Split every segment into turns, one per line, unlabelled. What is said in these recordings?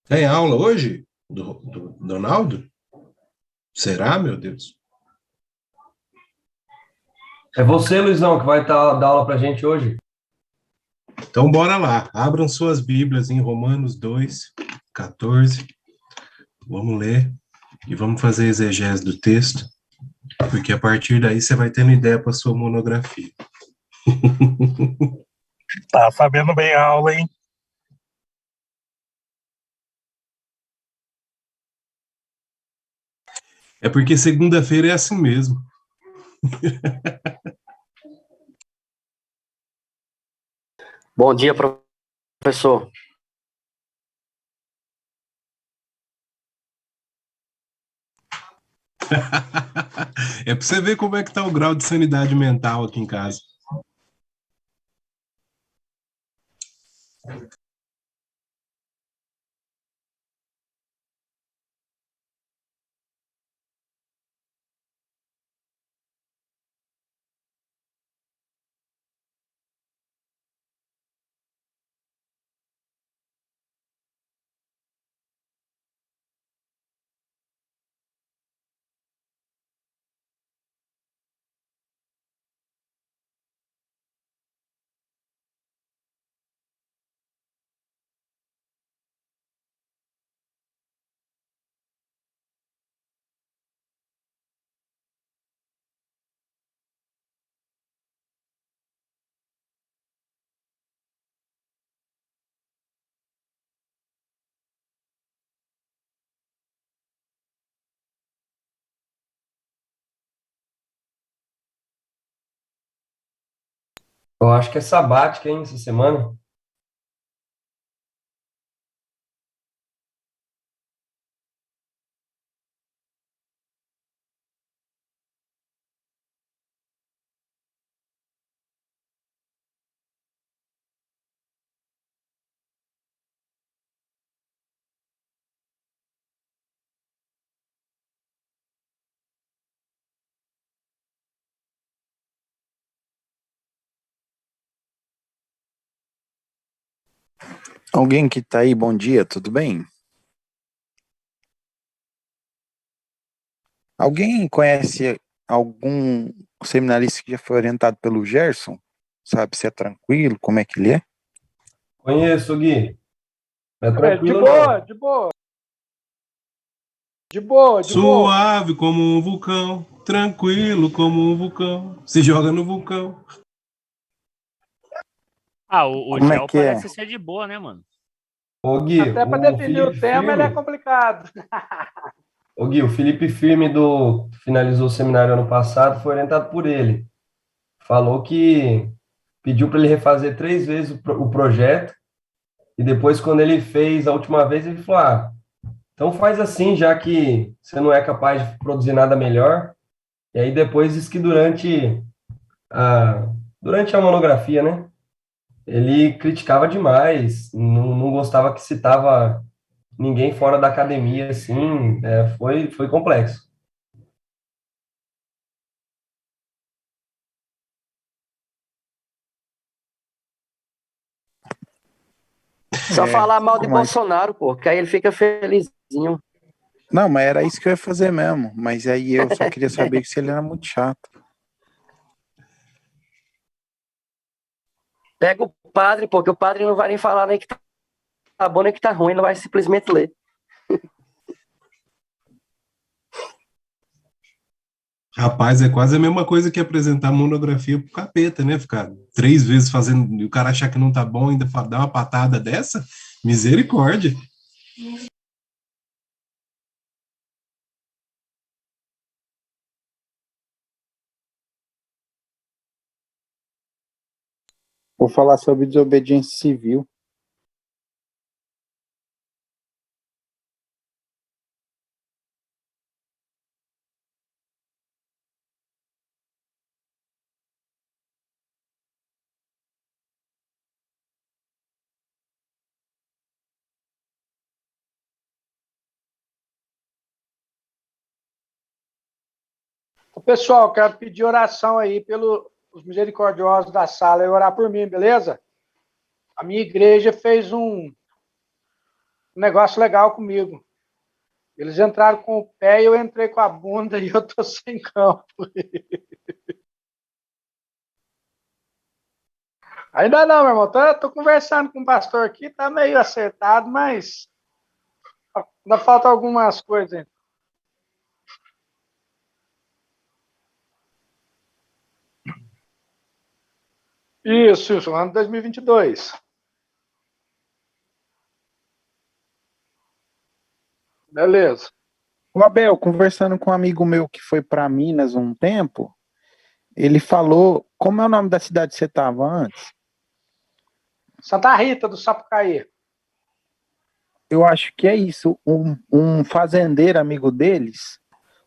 Tem aula hoje do Donaldo? Será, meu Deus?
É você, Luizão, que vai dar aula pra gente hoje?
Então, bora lá. Abram suas Bíblias em Romanos 2, 14. Vamos ler e vamos fazer exegese do texto, porque a partir daí você vai tendo ideia para sua monografia.
Tá sabendo bem a aula, hein?
É porque segunda-feira é assim mesmo.
Bom dia, professor.
É para você ver como é que tá o grau de sanidade mental aqui em casa.
Eu acho que é sabática, hein, essa semana.
Alguém que tá aí, bom dia, tudo bem? Alguém conhece algum seminarista que já foi orientado pelo Gerson? Sabe se é tranquilo, como é que ele é?
Conheço, Gui. Não é
De
tranquilo,
boa,
não.
de boa. De boa, de boa.
Suave como um vulcão, tranquilo como um vulcão. Se joga no vulcão.
Ah, o
Como é
Gel
que é?
parece ser de boa, né, mano?
Ô, Gui,
Até para definir o tema, ele é complicado.
O Felipe Firme finalizou o seminário ano passado, foi orientado por ele. Falou que pediu para ele refazer 3 vezes o projeto, e depois, quando ele fez a última vez, ele falou: Ah, então faz assim, já que você não é capaz de produzir nada melhor. E aí depois diz que durante a monografia, né, ele criticava demais, não gostava que citava ninguém fora da academia, assim, foi complexo.
Só
É,
falar mal de
mas
Bolsonaro, pô, que aí ele fica felizinho.
não, mas era isso que eu ia fazer mesmo. Mas aí eu só queria saber se ele era muito chato.
Pega o padre, porque o padre não vai nem falar nem que tá bom nem que tá ruim, não vai simplesmente ler.
Rapaz, é quase a mesma coisa que apresentar monografia pro capeta, né? Ficar 3 vezes fazendo e o cara achar que não tá bom, ainda dar uma patada dessa? Misericórdia.
Vou falar sobre desobediência civil.
Pessoal, quero pedir oração aí pelos misericordiosos da sala e orar por mim, beleza? A minha igreja fez um negócio legal comigo. Eles entraram com o pé e eu entrei com a bunda e eu tô sem campo. Ainda não, meu irmão. Tô conversando com o pastor aqui, tá meio acertado, mas ainda falta algumas coisas ainda. Isso, ano 2022. Beleza.
O Abel, conversando com um amigo meu que foi para Minas um tempo, ele falou, como é o nome da cidade que você estava antes?
Santa Rita do Sapucaí.
Eu acho que é isso. Um fazendeiro amigo deles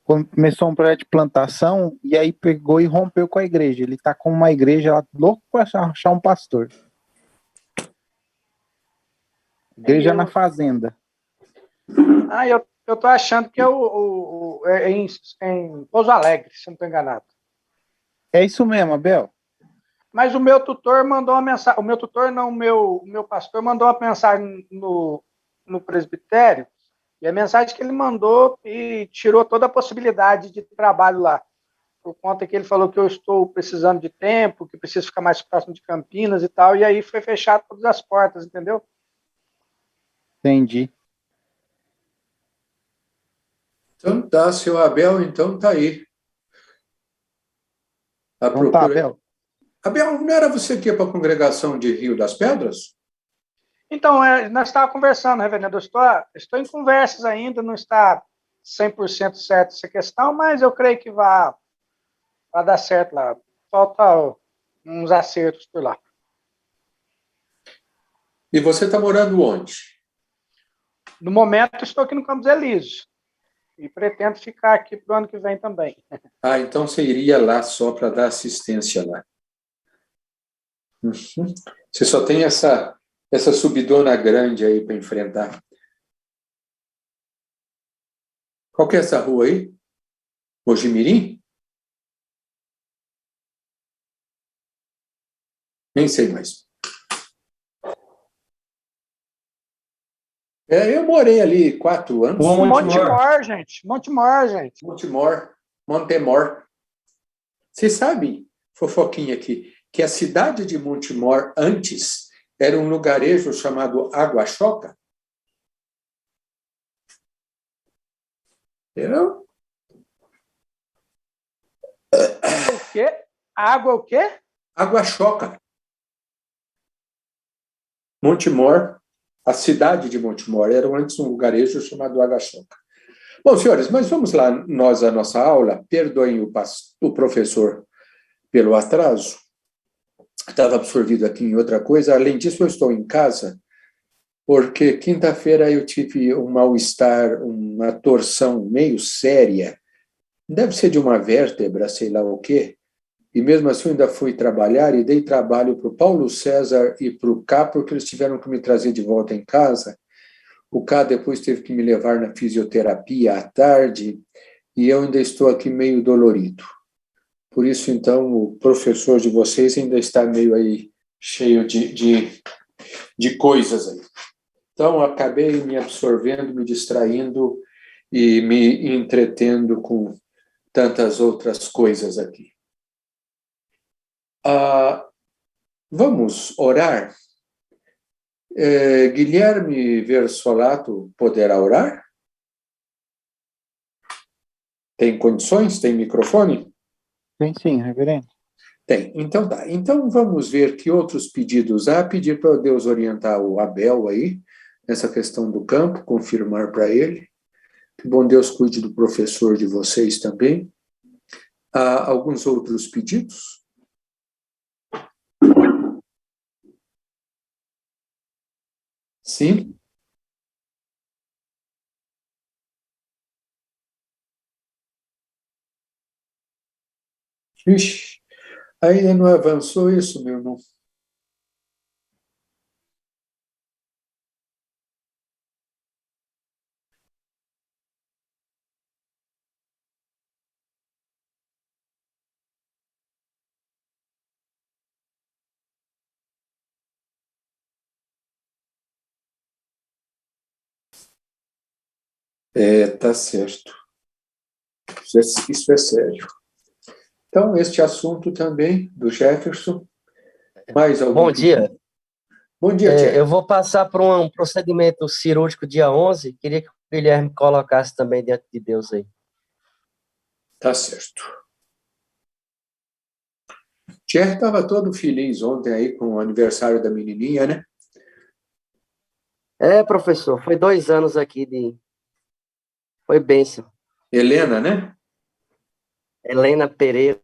começou um projeto de plantação e aí pegou e rompeu com a igreja. Ele está com uma igreja lá, louco para achar um pastor. Igreja na fazenda.
Eu tô achando que é em Pouso Alegre, se não estou enganado.
É isso mesmo, Abel.
Mas o meu tutor mandou uma mensagem. O meu tutor, não, o meu pastor mandou uma mensagem no presbitério. E a mensagem que ele mandou e tirou toda a possibilidade de trabalho lá. Por conta que ele falou que eu estou precisando de tempo, que preciso ficar mais próximo de Campinas e tal. E aí foi fechado todas as portas, entendeu?
Entendi.
Então tá, seu Abel, então tá aí. A
Então tá,
procura.
Abel.
Abel, não era você que ia para a congregação de Rio das Pedras?
Então, nós estávamos conversando, reverendo. Estou em conversas ainda, não está 100% certo essa questão, mas eu creio que vai dar certo lá. Falta uns acertos por lá.
E você está morando onde?
No momento, estou aqui no Campos Elíseos e pretendo ficar aqui para o ano que vem também.
Ah, então você iria lá só para dar assistência lá. Uhum. Você só tem essa subidona grande aí para enfrentar. Qual que é essa rua aí? Mojimirim? Nem sei mais. Eu morei ali 4 anos.
Montemor, gente. Montemor, gente.
Montemor. Vocês sabem, fofoquinha aqui, que a cidade de Montemor antes era um lugarejo chamado Água-Choca? Eu?
O quê? Água o quê?
Água-Choca. Montemor, a cidade de Montemor, era antes um lugarejo chamado Água-Choca. Bom, senhores, mas vamos lá, a nossa aula. Perdoem o professor pelo atraso. Estava absorvido aqui em outra coisa. Além disso, eu estou em casa, porque quinta-feira eu tive um mal-estar, uma torção meio séria. Deve ser de uma vértebra, sei lá o quê. E mesmo assim, eu ainda fui trabalhar e dei trabalho para o Paulo César e para o Cá, porque eles tiveram que me trazer de volta em casa. O Cá depois teve que me levar na fisioterapia à tarde e eu ainda estou aqui meio dolorido. Por isso, então, o professor de vocês ainda está meio aí cheio de coisas aí. Então, acabei me absorvendo, me distraindo e me entretendo com tantas outras coisas aqui. Vamos orar? Guilherme Versolato poderá orar? Tem condições? Tem microfone?
Tem sim, reverendo.
Tem. Então tá. Então vamos ver que outros pedidos há. Pedir para Deus orientar o Abel aí, nessa questão do campo, confirmar para ele. Que bom Deus cuide do professor de vocês também. Há alguns outros pedidos? Sim? Ixi, ainda não avançou isso, meu irmão. Tá certo. Isso é sério. Então, este assunto também do Jefferson. Mais algum?
Bom dia.
Bom dia, Tiago.
Eu vou passar por um procedimento cirúrgico dia 11. Queria que o Guilherme colocasse também diante de Deus aí.
Tá certo. Tiago estava todo feliz ontem aí com o aniversário da menininha, né?
Professor, foi 2 anos aqui de... Foi bênção.
Helena, né?
Helena Pereira.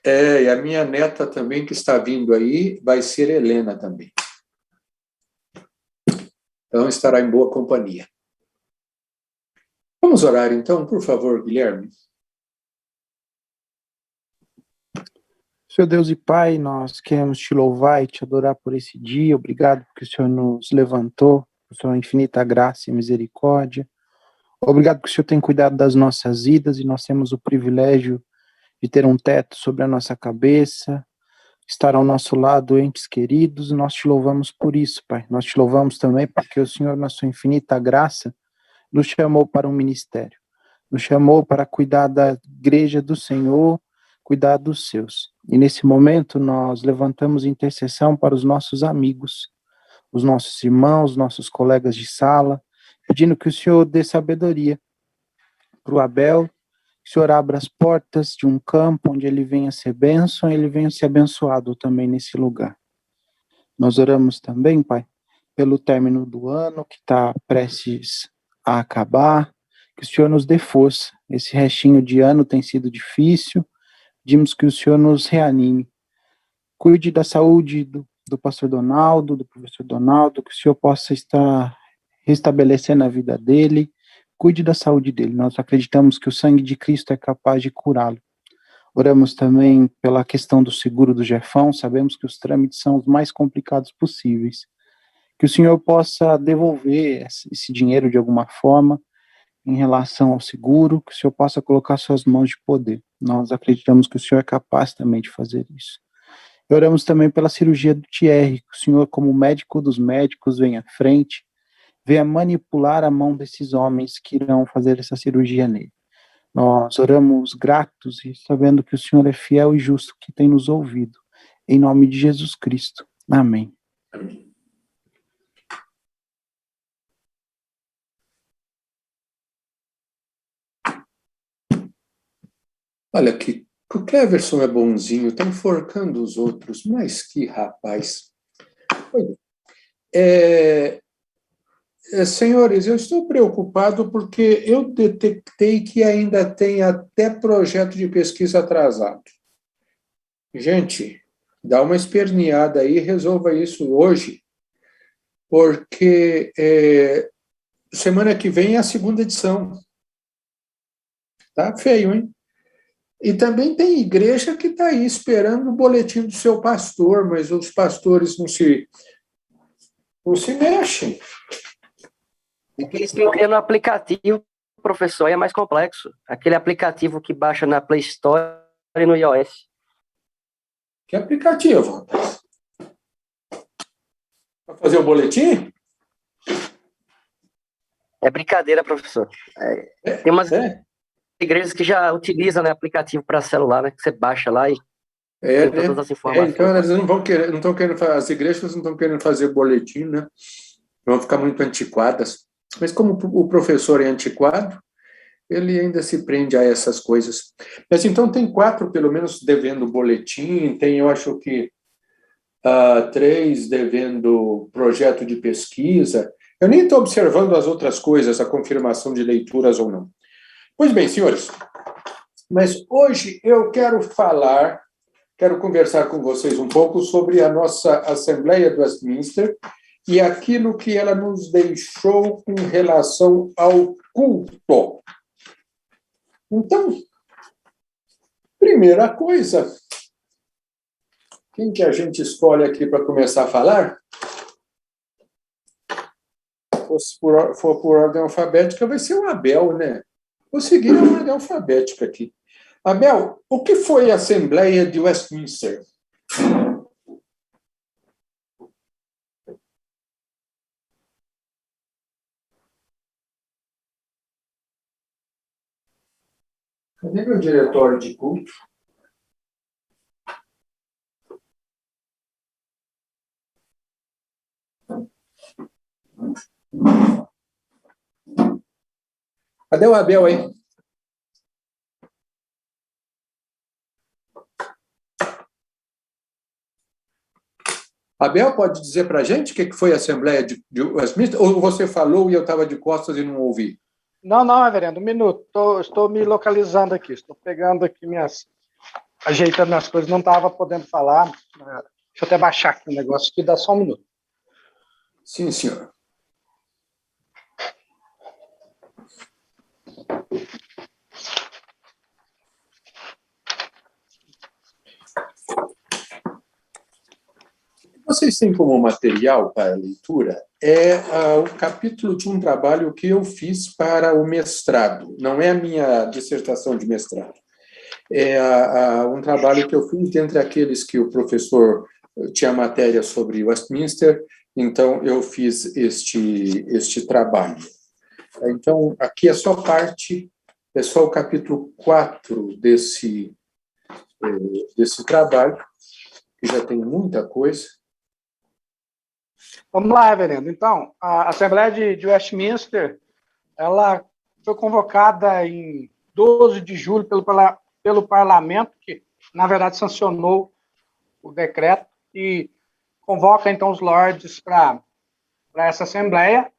E a minha neta também que está vindo aí vai ser Helena também. Então estará em boa companhia. Vamos orar então, por favor, Guilherme.
Senhor Deus e Pai, nós queremos te louvar e te adorar por esse dia. Obrigado porque o Senhor nos levantou, por sua infinita graça e misericórdia. Obrigado porque o Senhor tem cuidado das nossas vidas e nós temos o privilégio de ter um teto sobre a nossa cabeça, estar ao nosso lado, entes queridos. Nós te louvamos por isso, Pai. Nós te louvamos também porque o Senhor, na sua infinita graça, nos chamou para um ministério. Nos chamou para cuidar da igreja do Senhor, cuidar dos seus. E nesse momento nós levantamos intercessão para os nossos amigos, os nossos irmãos, nossos colegas de sala, pedindo que o Senhor dê sabedoria para o Abel, que o Senhor abra as portas de um campo onde ele venha ser bênção, e ele venha ser abençoado também nesse lugar. Nós oramos também, Pai, pelo término do ano que está prestes a acabar, que o Senhor nos dê força. Esse restinho de ano tem sido difícil, pedimos que o Senhor nos reanime. Cuide da saúde do pastor Donaldo, do professor Donaldo, que o Senhor possa estar restabelecendo a vida dele, cuide da saúde dele. Nós acreditamos que o sangue de Cristo é capaz de curá-lo. Oramos também pela questão do seguro do Jefão, sabemos que os trâmites são os mais complicados possíveis. Que o Senhor possa devolver esse dinheiro de alguma forma em relação ao seguro, que o Senhor possa colocar suas mãos de poder. Nós acreditamos que o Senhor é capaz também de fazer isso. E oramos também pela cirurgia do Thierry, que o Senhor, como médico dos médicos, venha à frente, venha manipular a mão desses homens que irão fazer essa cirurgia nele. Nós oramos gratos e sabendo que o Senhor é fiel e justo, que tem nos ouvido. Em nome de Jesus Cristo. Amém.
Amém. Olha que o Cleverson é bonzinho, está enforcando os outros, mas que rapaz. Senhores, eu estou preocupado porque eu detectei que ainda tem até projeto de pesquisa atrasado. Gente, dá uma esperneada aí, resolva isso hoje, porque semana que vem é a segunda edição. Tá feio, hein? E também tem igreja que está aí esperando o boletim do seu pastor, mas os pastores não se mexem.
Porque eles estão criando um aplicativo, professor, aí é mais complexo. Aquele aplicativo que baixa na Play Store e no iOS.
Que aplicativo? Para fazer o boletim?
É brincadeira, professor. Tem umas
É,
igrejas que já utilizam, né, aplicativo para celular, né? Que você baixa lá e tem todas
né?
as informações.
Então elas não estão querendo, as igrejas não estão querendo fazer boletim, né? Vão ficar muito antiquadas. Mas como o professor é antiquado, ele ainda se prende a essas coisas. Mas então tem 4, pelo menos, devendo boletim, tem, eu acho que 3 devendo projeto de pesquisa. Eu nem estou observando as outras coisas, a confirmação de leituras ou não. Pois bem, senhores, mas hoje eu quero conversar com vocês um pouco sobre a nossa Assembleia do Westminster e aquilo que ela nos deixou com relação ao culto. Então, primeira coisa, quem que a gente escolhe aqui para começar a falar? Se for por ordem alfabética, vai ser o Abel, né? Vou seguir a ordem alfabética aqui. Abel, o que foi a Assembleia de Westminster? Cadê meu diretório de culto? Cadê o Abel aí? Abel, pode dizer para a gente o que foi a Assembleia de Westminster? Ou você falou e eu estava de costas e não ouvi?
Não, reverendo, um minuto. Estou me localizando aqui. Estou pegando aqui ajeitando minhas coisas. Não estava podendo falar. Deixa eu até baixar aqui o negócio aqui, dá só um minuto.
Sim, senhor. Vocês têm como material para leitura o capítulo de um trabalho que eu fiz para o mestrado. Não é a minha dissertação de mestrado. É um trabalho que eu fiz entre aqueles que o professor tinha matéria sobre Westminster, então eu fiz este trabalho. Então, aqui é só o capítulo 4 desse trabalho, que já tem muita coisa.
Vamos lá, reverendo. Então, a Assembleia de Westminster, ela foi convocada em 12 de julho pelo Parlamento, que, na verdade, sancionou o decreto, e convoca, então, os lords para essa Assembleia,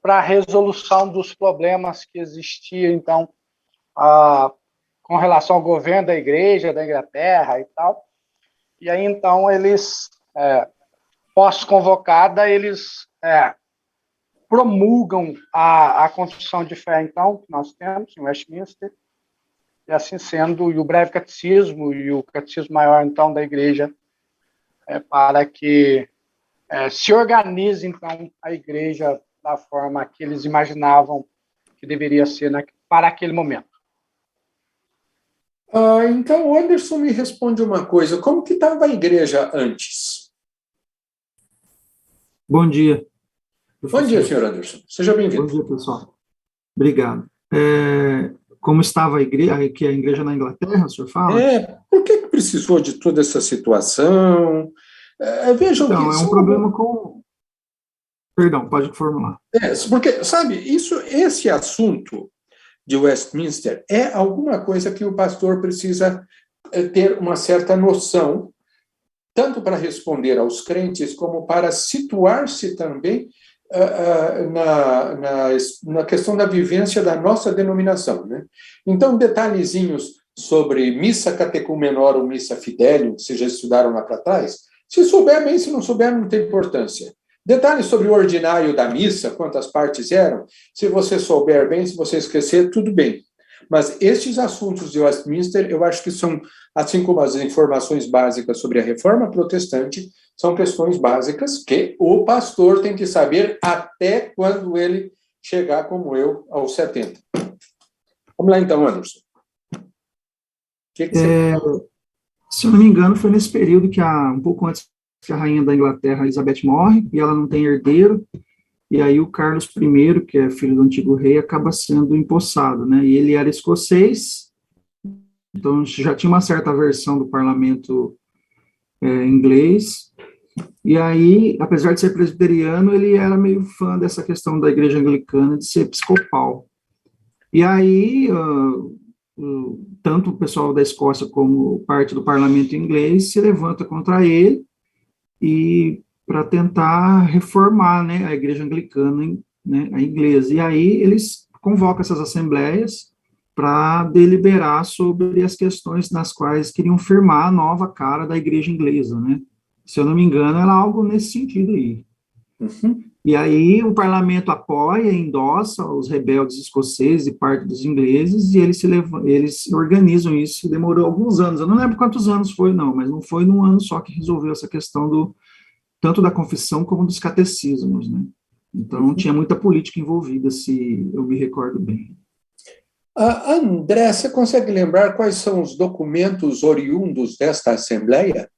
para a resolução dos problemas que existiam, então, com relação ao governo da Igreja, da Inglaterra e tal. E aí, então, eles, pós-convocada, eles promulgam a Confissão de Fé, então, que nós temos em Westminster, e assim sendo, e o Breve Catecismo e o Catecismo Maior, então, da Igreja, para que se organize, então, a Igreja da forma que eles imaginavam que deveria ser para aquele momento.
Então, o Anderson me responde uma coisa. Como que estava a Igreja antes?
Bom dia.
Bom dia, senhor Anderson. Seja bem-vindo.
Bom dia, pessoal. Obrigado. Como estava a igreja na Inglaterra, o senhor fala?
Por que precisou de toda essa situação? Vejam
então,
que...
é um problema com... Perdão, pode formular.
Porque, sabe, esse assunto de Westminster é alguma coisa que o pastor precisa ter uma certa noção, tanto para responder aos crentes, como para situar-se também na questão da vivência da nossa denominação, né? Então, detalhezinhos sobre missa catecumenor ou missa fidelium, que vocês já estudaram lá para trás, se souber bem, se não souber, não tem importância. Detalhes sobre o ordinário da missa, quantas partes eram, se você souber bem, se você esquecer, tudo bem. Mas estes assuntos de Westminster, eu acho que são, assim como as informações básicas sobre a Reforma Protestante, são questões básicas que o pastor tem que saber até quando ele chegar, como eu, aos 70. Vamos lá então, Anderson.
Se eu não me engano, foi nesse período que, um pouco antes que a rainha da Inglaterra, Elizabeth, morre, e ela não tem herdeiro, e aí o Carlos I, que é filho do antigo rei, acaba sendo empossado, né? E ele era escocês, então já tinha uma certa aversão do parlamento inglês, e aí, apesar de ser presbiteriano, ele era meio fã dessa questão da igreja anglicana de ser episcopal. E aí, tanto o pessoal da Escócia como parte do parlamento inglês se levanta contra ele, e para tentar reformar, né, a igreja anglicana, né, a inglesa. E aí eles convocam essas assembleias para deliberar sobre as questões nas quais queriam firmar a nova cara da igreja inglesa, né? Se eu não me engano, era algo nesse sentido aí.
Uhum.
E aí o parlamento apoia, endossa os rebeldes escoceses e parte dos ingleses, e eles organizam isso. Demorou alguns anos, eu não lembro quantos anos foi, não, mas não foi num ano só que resolveu essa questão tanto da confissão como dos catecismos, né? Então, tinha muita política envolvida, se eu me recordo bem.
André, você consegue lembrar quais são os documentos oriundos desta Assembleia?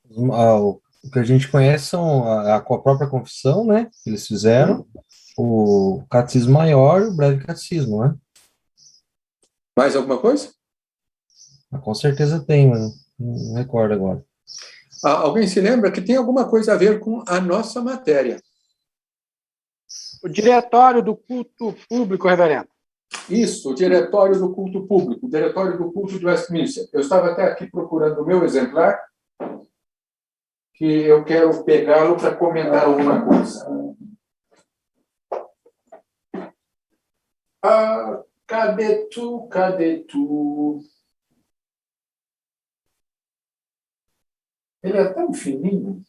O que a gente conhece são a própria confissão, né, que eles fizeram,
o Catecismo Maior e o Breve Catecismo, né?
Mais alguma coisa?
Com certeza tem, mas não recordo agora.
Alguém se lembra que tem alguma coisa a ver com a nossa matéria?
O diretório do culto público, reverendo.
Isso, o Diretório do Culto Público, o Diretório do Culto de Westminster. Eu estava até aqui procurando o meu exemplar, que eu quero pegá-lo para comentar alguma coisa. Cadê tu? Cadê tu? Ele é tão fininho.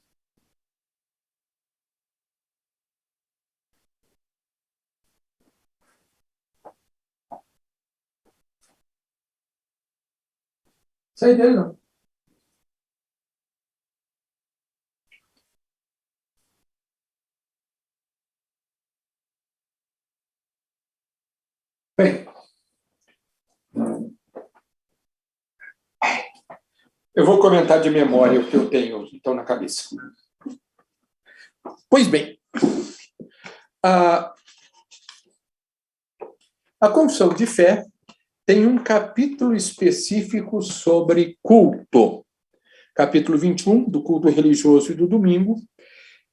Sei dele, não. Bem, eu vou comentar de memória o que eu tenho, então, na cabeça. Pois bem, a Confissão de Fé tem um capítulo específico sobre culto. Capítulo 21, do culto religioso e do domingo,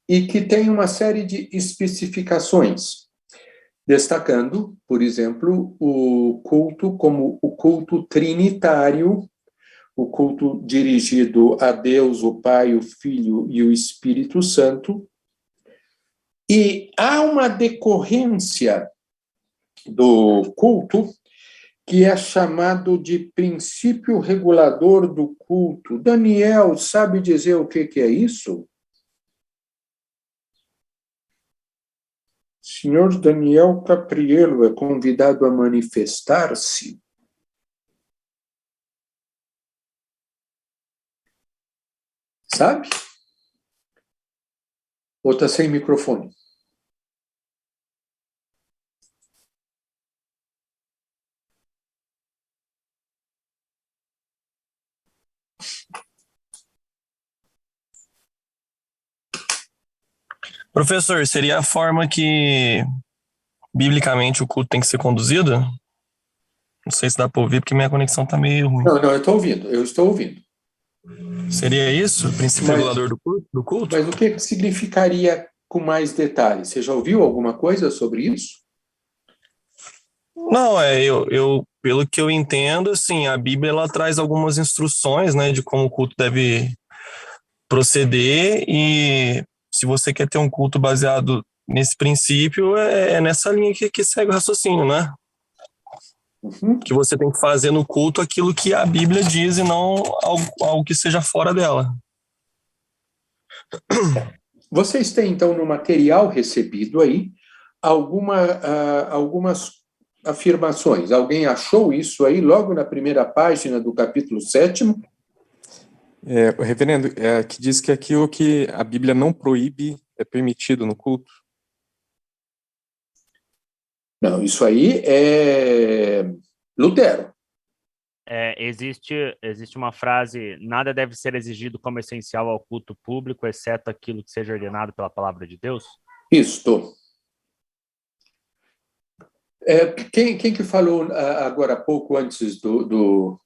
e que tem uma série de especificações, destacando, por exemplo, o culto como o culto trinitário, o culto dirigido a Deus, o Pai, o Filho e o Espírito Santo. E há uma decorrência do culto que é chamado de princípio regulador do culto. Daniel, sabe dizer o que é isso? Senhor Daniel Caprielo é convidado a manifestar-se. Sabe? Ou está sem microfone?
Professor, seria a forma que, biblicamente, o culto tem que ser conduzido? Não sei se dá para ouvir, porque minha conexão está meio ruim.
Não, eu estou ouvindo.
Seria isso, o princípio regulador do culto?
Mas o que significaria com mais detalhes? Você já ouviu alguma coisa sobre isso?
Não, pelo que eu entendo, assim, a Bíblia ela traz algumas instruções, né, de como o culto deve proceder, e se você quer ter um culto baseado nesse princípio, é nessa linha que segue o raciocínio, né?
Uhum.
Que você tem que fazer no culto aquilo que a Bíblia diz e não algo que seja fora dela.
Vocês têm, então, no material recebido aí, algumas afirmações. Alguém achou isso aí logo na primeira página do capítulo 7º?
Reverendo, que diz que aquilo que a Bíblia não proíbe é permitido no culto.
Não, isso aí é Lutero.
Existe uma frase: nada deve ser exigido como essencial ao culto público, exceto aquilo que seja ordenado pela palavra de Deus?
Isto. Quem que falou agora há pouco antes do...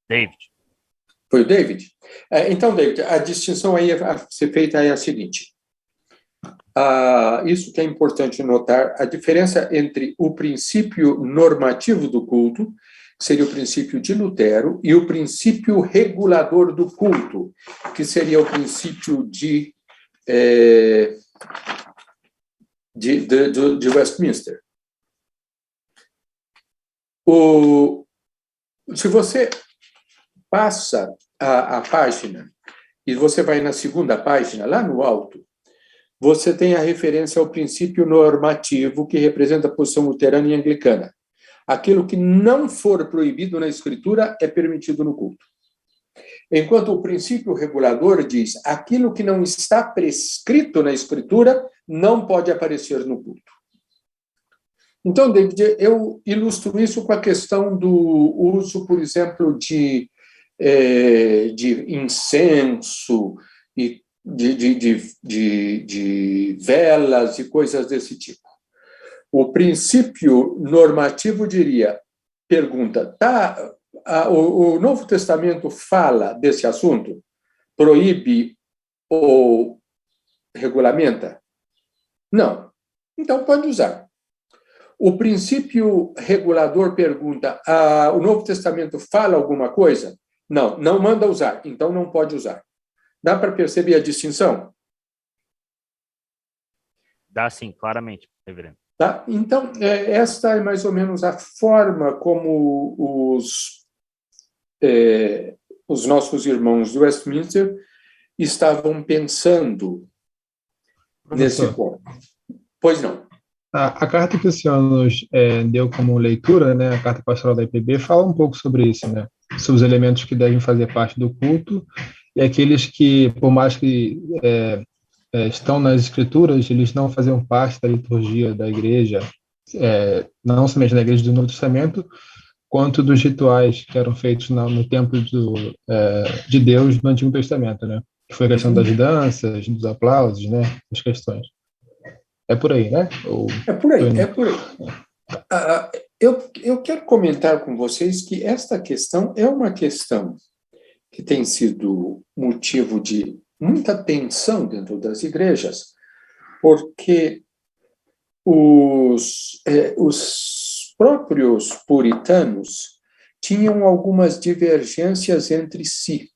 David.
Foi o David? Então, David, a distinção aí a ser feita é a seguinte. Isso que é importante notar, a diferença entre o princípio normativo do culto, que seria o princípio de Lutero, e o princípio regulador do culto, que seria o princípio de Westminster. Se você passa a página e você vai na segunda página, lá no alto, você tem a referência ao princípio normativo que representa a posição luterana e anglicana. Aquilo que não for proibido na Escritura é permitido no culto. Enquanto o princípio regulador diz aquilo que não está prescrito na Escritura não pode aparecer no culto. Então, David, eu ilustro isso com a questão do uso, por exemplo, de incenso e de velas e coisas desse tipo. O princípio normativo diria, pergunta, o Novo Testamento fala desse assunto? Proíbe ou regulamenta? Não. Então pode usar. O princípio regulador pergunta, o Novo Testamento fala alguma coisa? Não, não manda usar, então não pode usar. Dá para perceber a distinção?
Dá sim, claramente, reverendo.
Tá? Então, esta é mais ou menos a forma como os nossos irmãos do Westminster estavam pensando nesse ponto. Pois não.
A carta que o senhor nos deu como leitura, né, a carta pastoral da IPB, fala um pouco sobre isso, né, sobre os elementos que devem fazer parte do culto e aqueles que, por mais que estão nas escrituras, eles não faziam parte da liturgia da igreja, não somente da igreja do Novo Testamento, quanto dos rituais que eram feitos no templo de Deus no Antigo Testamento, né, que foi a questão das danças, dos aplausos, né, as questões. É por aí, né?
É por aí. Eu quero comentar com vocês que esta questão é uma questão que tem sido motivo de muita tensão dentro das igrejas, porque os próprios puritanos tinham algumas divergências entre si.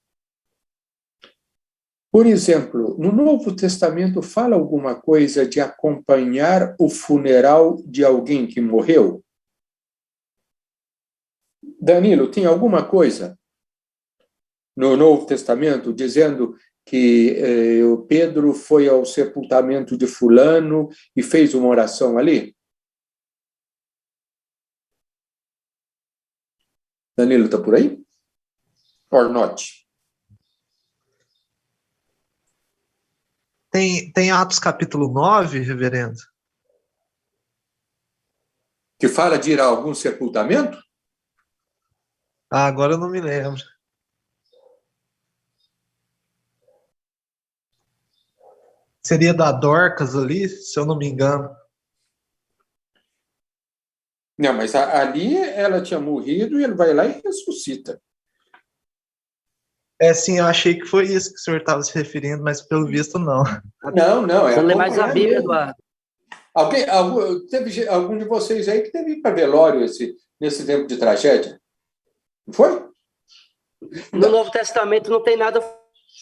Por exemplo, no Novo Testamento fala alguma coisa de acompanhar o funeral de alguém que morreu? Danilo, tem alguma coisa no Novo Testamento dizendo que o Pedro foi ao sepultamento de fulano e fez uma oração ali? Danilo, está por aí? Or not?
Tem Atos capítulo 9, reverendo?
Que fala de ir a algum sepultamento?
Agora eu não me lembro. Seria da Dorcas ali, se eu não me engano.
Não, mas ali ela tinha morrido e ele vai lá e ressuscita.
Sim, eu achei que foi isso que o senhor estava se referindo, mas pelo visto não.
Não.
Você não lê mais a Bíblia, Eduardo.
Teve algum de vocês aí que teve para velório nesse tempo de tragédia? Não foi?
No Novo Testamento não tem nada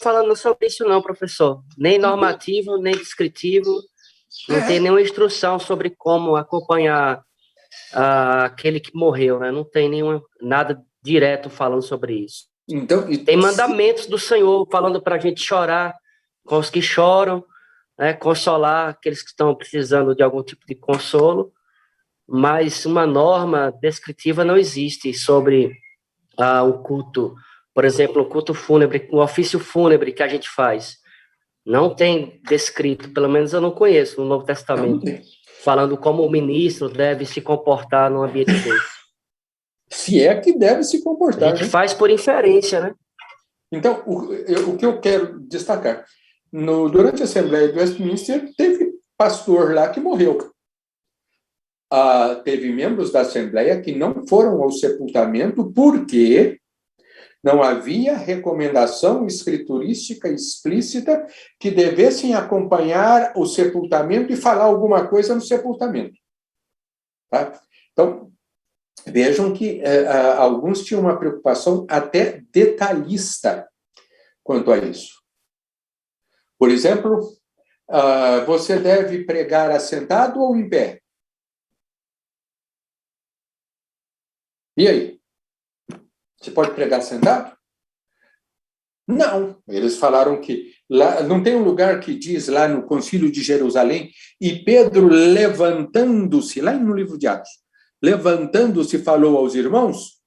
falando sobre isso não, professor. Nem normativo, nem descritivo. Não tem nenhuma instrução sobre como acompanhar aquele que morreu, né? Não tem nada direto falando sobre isso.
Então,
tem mandamentos do Senhor falando para a gente chorar com os que choram, né? Consolar aqueles que estão precisando de algum tipo de consolo, mas uma norma descritiva não existe sobre o culto. Por exemplo, o culto fúnebre, o ofício fúnebre que a gente faz. Não tem descrito, pelo menos eu não conheço no Novo Testamento, falando como o ministro deve se comportar num ambiente desse.
Se é que deve se comportar.
A gente faz por inferência, né?
Então, o que eu quero destacar, durante a Assembleia do Westminster, teve pastor lá que morreu. Teve membros da Assembleia que não foram ao sepultamento porque não havia recomendação escriturística explícita que devessem acompanhar o sepultamento e falar alguma coisa no sepultamento. Tá? Então, vejam que alguns tinham uma preocupação até detalhista quanto a isso. Por exemplo, você deve pregar assentado ou em pé? E aí? Você pode pregar sentado? Não. Eles falaram que lá, não tem um lugar que diz lá no Concílio de Jerusalém, e Pedro levantando-se, lá no livro de Atos, levantando-se falou aos irmãos?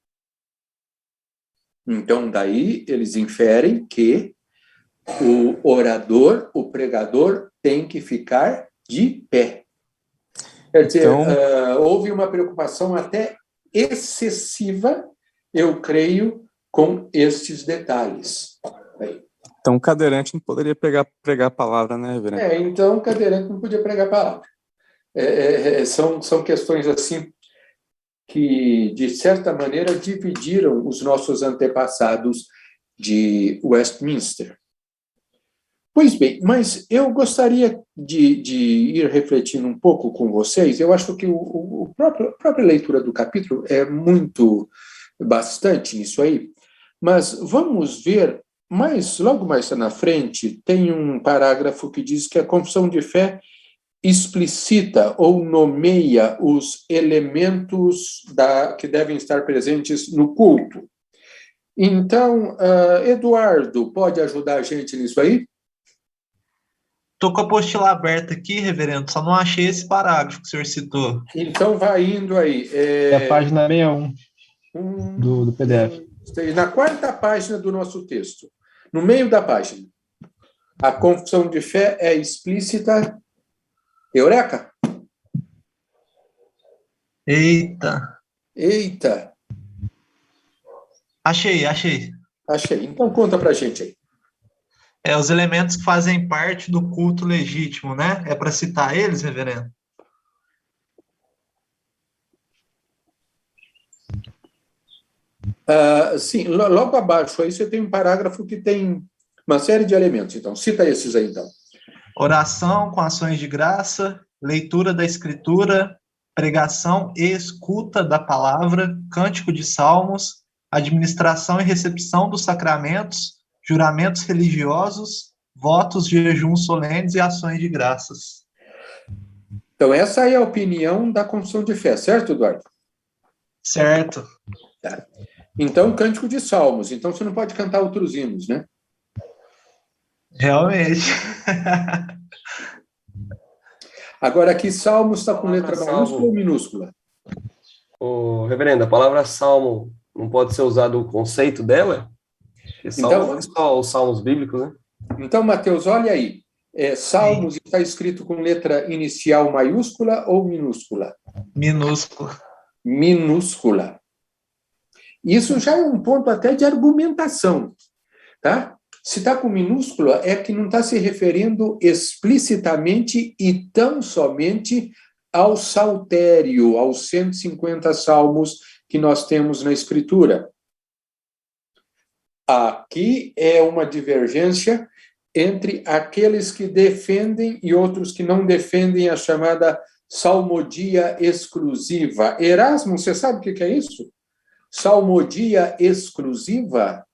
Então, daí eles inferem que o orador, o pregador, tem que ficar de pé. Quer dizer, houve uma preocupação até excessiva, eu creio, com estes detalhes.
Então, o cadeirante não poderia pregar a palavra, né, reverendo?
Então o cadeirante não podia pregar a palavra. São questões assim que, de certa maneira, dividiram os nossos antepassados de Westminster. Pois bem, mas eu gostaria de ir refletindo um pouco com vocês. Eu acho que a própria leitura do capítulo é bastante nisso aí, mas vamos ver, logo mais na frente, tem um parágrafo que diz que a confissão de fé explicita ou nomeia os elementos que devem estar presentes no culto. Então, Eduardo, pode ajudar a gente nisso aí?
Estou com a apostila aberta aqui, reverendo, só não achei esse parágrafo que o senhor citou.
Então, vai indo aí.
É a página 61 do PDF.
Na quarta página do nosso texto, no meio da página. A confissão de fé é explícita. Eureka?
Eita. Achei.
Então, conta pra gente aí.
Os elementos que fazem parte do culto legítimo, né? É para citar eles, reverendo?
Sim, logo abaixo aí você tem um parágrafo que tem uma série de elementos. Então, cita esses aí, então.
Oração com ações de graça, leitura da escritura, pregação e escuta da palavra, cântico de salmos, administração e recepção dos sacramentos, juramentos religiosos, votos, jejuns solenes e ações de graças.
Então, essa é a opinião da confissão de fé, certo, Eduardo?
Certo.
Tá. Então, cântico de salmos. Então, você não pode cantar outros hinos, né?
Realmente.
Agora, aqui, salmos está com letra maiúscula ou minúscula?
Reverendo, a palavra salmo não pode ser usado o conceito dela? Salmo não é só os salmos bíblicos, né?
Então, Mateus, olha aí. Salmos está escrito com letra inicial maiúscula ou minúscula? Minúscula. Isso já é um ponto até de argumentação, tá? Se está com minúscula, é que não está se referindo explicitamente e tão somente ao saltério, aos 150 salmos que nós temos na Escritura. Aqui é uma divergência entre aqueles que defendem e outros que não defendem a chamada salmodia exclusiva. Erasmo, você sabe o que é isso? Salmodia exclusiva?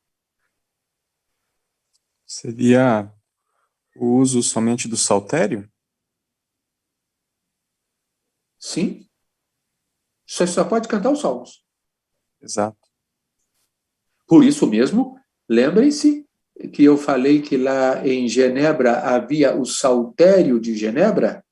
Seria o uso somente do saltério?
Sim. Você só pode cantar os salmos.
Exato.
Por isso mesmo, lembrem-se que eu falei que lá em Genebra havia o saltério de Genebra?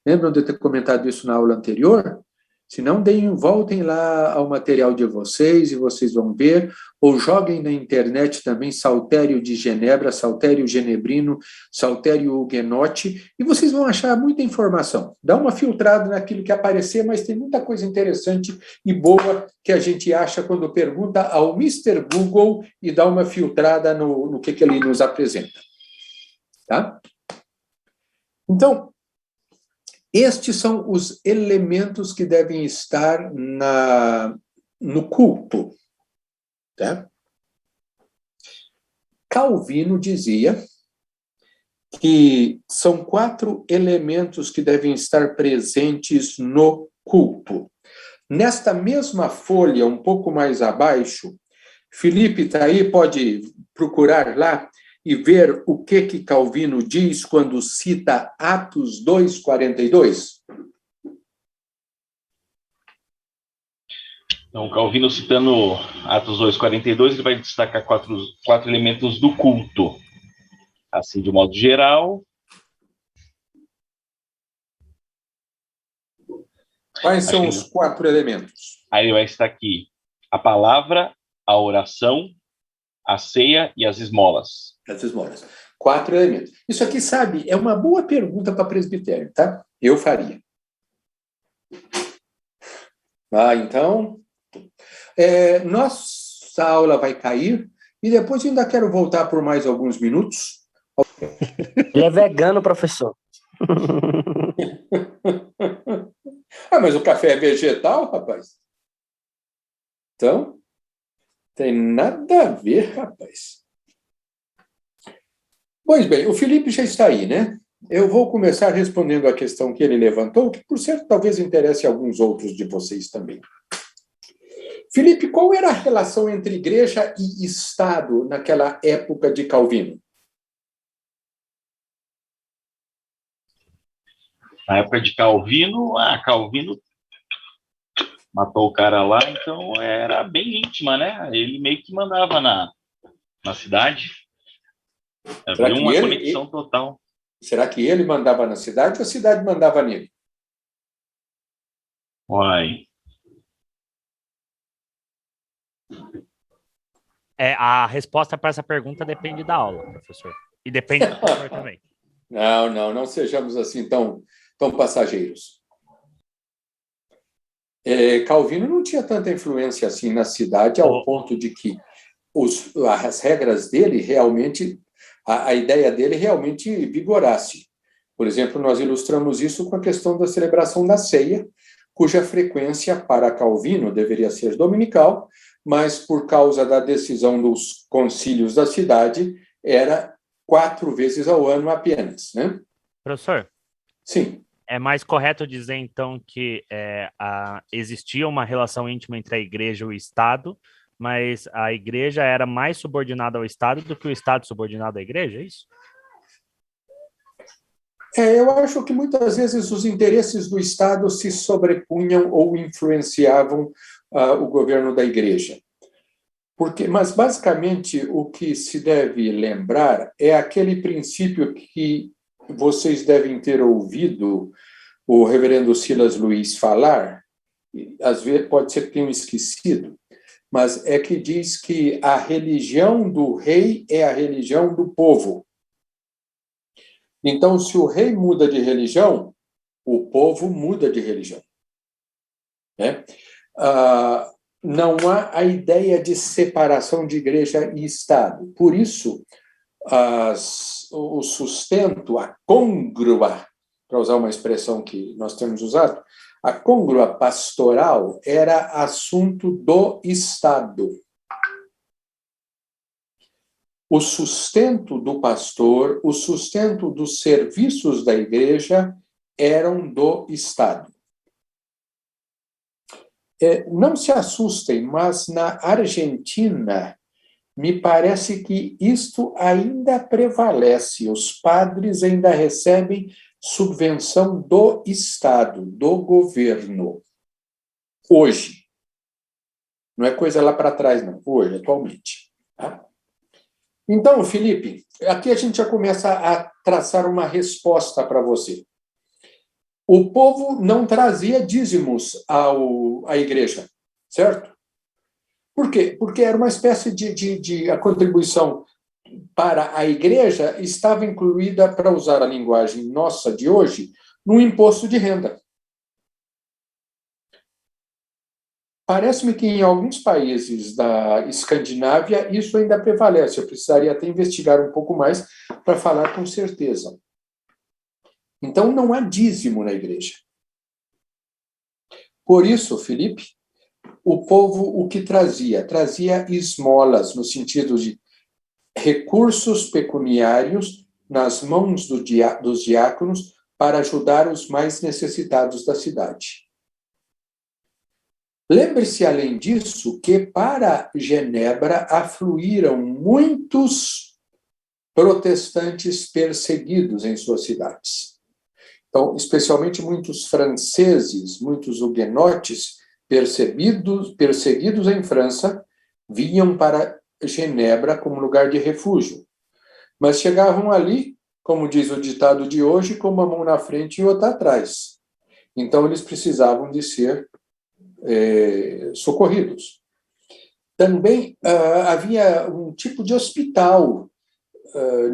Lembram de eu ter comentado isso na aula anterior? Se não, voltem lá ao material de vocês e vocês vão ver, ou joguem na internet também saltério de Genebra, saltério genebrino, saltério huguenote, e vocês vão achar muita informação. Dá uma filtrada naquilo que aparecer, mas tem muita coisa interessante e boa que a gente acha quando pergunta ao Mr. Google e dá uma filtrada no que ele nos apresenta. Tá? Então, estes são os elementos que devem estar no culto. Tá? Calvino dizia que são 4 elementos que devem estar presentes no culto. Nesta mesma folha, um pouco mais abaixo, Felipe está aí, pode procurar lá e ver o que Calvino diz quando cita Atos 2:42?
Então, Calvino, citando Atos 2:42, ele vai destacar quatro elementos do culto. Assim, de modo geral.
Quais são os 4 elementos?
Aí ele vai estar aqui: a palavra, a oração, a ceia e as esmolas.
As esmolas. 4 elementos. Isso aqui, sabe, é uma boa pergunta para presbitério, tá? Eu faria. Então, nossa aula vai cair e depois ainda quero voltar por mais alguns minutos.
Ele é vegano, professor.
Ah, mas o café é vegetal, rapaz? Então, tem nada a ver, rapaz. Pois bem, o Felipe já está aí, né? Eu vou começar respondendo a questão que ele levantou, que, por certo, talvez interesse a alguns outros de vocês também. Felipe, qual era a relação entre igreja e Estado naquela época de Calvino?
Na época de Calvino, Calvino matou o cara lá, então era bem íntima, né? Ele meio que mandava na cidade. Havia uma conexão total.
Será que ele mandava na cidade ou a cidade mandava nele?
Uai.
A resposta para essa pergunta depende da aula, professor. E depende do professor também.
Não sejamos assim tão passageiros. Calvino não tinha tanta influência assim na cidade, ao ponto de que as regras dele realmente, a ideia dele realmente vigorasse. Por exemplo, nós ilustramos isso com a questão da celebração da ceia, cuja frequência para Calvino deveria ser dominical, mas por causa da decisão dos concílios da cidade, era 4 vezes ao ano apenas, né?
Professor?
Sim.
É mais correto dizer, então, que existia uma relação íntima entre a igreja e o Estado, mas a igreja era mais subordinada ao Estado do que o Estado subordinado à igreja, é isso?
Eu acho que muitas vezes os interesses do Estado se sobrepunham ou influenciavam o governo da igreja. Mas, basicamente, o que se deve lembrar é aquele princípio que vocês devem ter ouvido o reverendo Silas Luiz falar, às vezes pode ser que tenham esquecido, mas é que diz que a religião do rei é a religião do povo. Então, se o rei muda de religião, o povo muda de religião. Né? Não há a ideia de separação de igreja e Estado. Por isso, o sustento, a côngrua, para usar uma expressão que nós temos usado, a côngrua pastoral era assunto do Estado. O sustento do pastor, o sustento dos serviços da igreja eram do Estado. Não se assustem, mas na Argentina, me parece que isto ainda prevalece. Os padres ainda recebem subvenção do Estado, do governo. Hoje. Não é coisa lá para trás, não. Hoje, atualmente. Tá? Então, Felipe, aqui a gente já começa a traçar uma resposta para você. O povo não trazia dízimos à igreja, certo? Por quê? Porque era uma espécie de a contribuição para a igreja estava incluída, para usar a linguagem nossa de hoje, no imposto de renda. Parece-me que em alguns países da Escandinávia isso ainda prevalece. Eu precisaria até investigar um pouco mais para falar com certeza. Então, não há dízimo na igreja. Por isso, Felipe, o povo o que trazia? Trazia esmolas, no sentido de recursos pecuniários nas mãos dos diáconos para ajudar os mais necessitados da cidade. Lembre-se, além disso, que para Genebra afluíram muitos protestantes perseguidos em suas cidades. Então, especialmente muitos franceses, muitos huguenotes perseguidos em França, vinham para Genebra como lugar de refúgio. Mas chegavam ali, como diz o ditado de hoje, com uma mão na frente e outra atrás. Então, eles precisavam de ser socorridos. Também havia um tipo de hospital,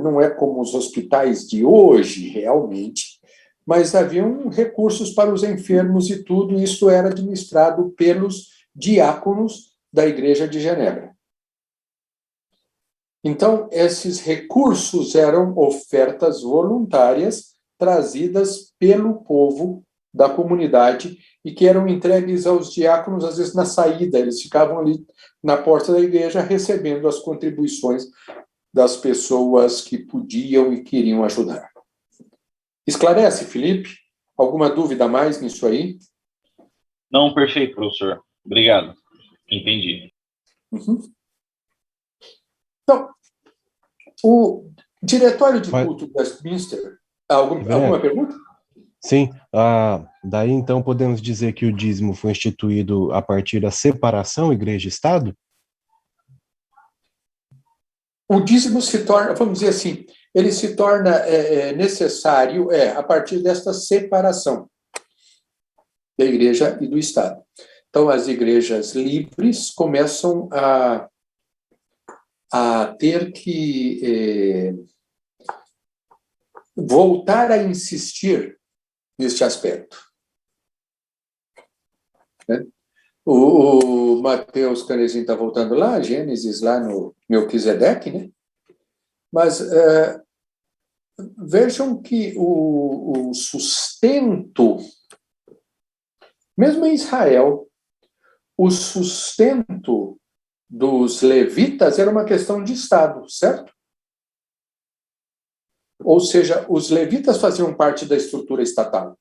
não é como os hospitais de hoje, realmente, mas haviam recursos para os enfermos e tudo isso era administrado pelos diáconos da Igreja de Genebra. Então, esses recursos eram ofertas voluntárias trazidas pelo povo da comunidade e que eram entregues aos diáconos, às vezes na saída, eles ficavam ali na porta da igreja recebendo as contribuições das pessoas que podiam e queriam ajudar. Esclarece, Felipe? Alguma dúvida a mais nisso aí?
Não, perfeito, professor. Obrigado. Entendi.
Uhum. Então, o Diretório de Culto de Westminster... Alguma pergunta?
Sim. Daí, então, podemos dizer que o dízimo foi instituído a partir da separação igreja-estado?
O dízimo se torna, vamos dizer assim, ele se torna necessário a partir desta separação da igreja e do Estado. Então, as igrejas livres começam a ter que voltar a insistir neste aspecto. Né? O Mateus Canezinho está voltando lá, Gênesis, lá no Melquisedeque, né? Mas vejam que o sustento, mesmo em Israel, o sustento dos levitas era uma questão de Estado, certo? Ou seja, os levitas faziam parte da estrutura estatal.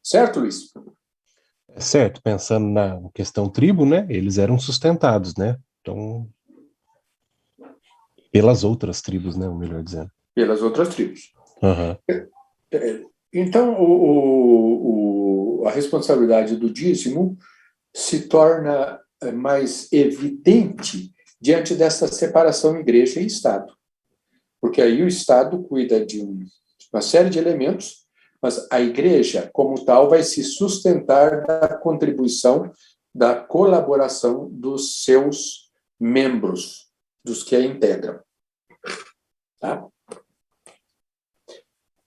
Certo, Luiz?
Certo, pensando na questão tribo, né? Eles eram sustentados, né? Então, pelas outras tribos, né? Melhor dizendo.
Pelas outras tribos.
Uhum.
Então, a responsabilidade do dízimo se torna mais evidente diante dessa separação igreja e Estado. Porque aí o Estado cuida de uma série de elementos, mas a igreja, como tal, vai se sustentar da contribuição, da colaboração dos seus membros, dos que a integram. Tá?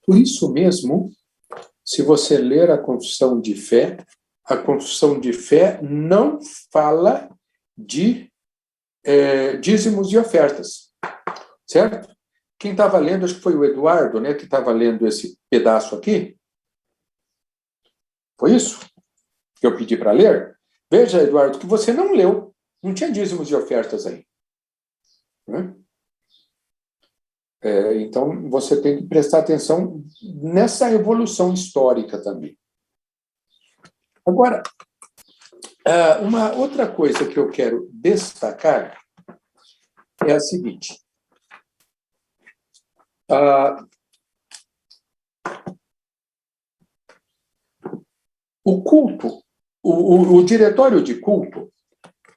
Por isso mesmo, se você ler a Confissão de Fé não fala de dízimos e ofertas, certo? Quem estava lendo, acho que foi o Eduardo, né, que estava lendo esse pedaço aqui. Foi isso que eu pedi para ler? Veja, Eduardo, que você não leu. Não tinha dízimos e ofertas aí. Né? Então, você tem que prestar atenção nessa evolução histórica também. Agora, uma outra coisa que eu quero destacar é a seguinte. O culto, o diretório de culto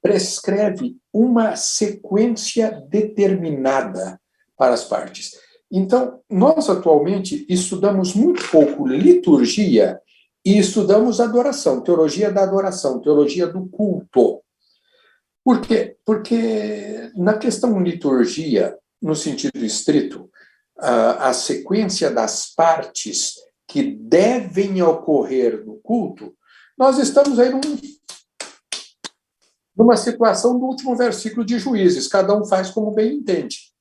prescreve uma sequência determinada para as partes. Então, nós atualmente estudamos muito pouco liturgia e estudamos adoração, teologia da adoração, teologia do culto. Por quê? Porque na questão liturgia, no sentido estrito, a sequência das partes que devem ocorrer no culto, nós estamos aí numa situação do último versículo de Juízes, cada um faz como bem entende.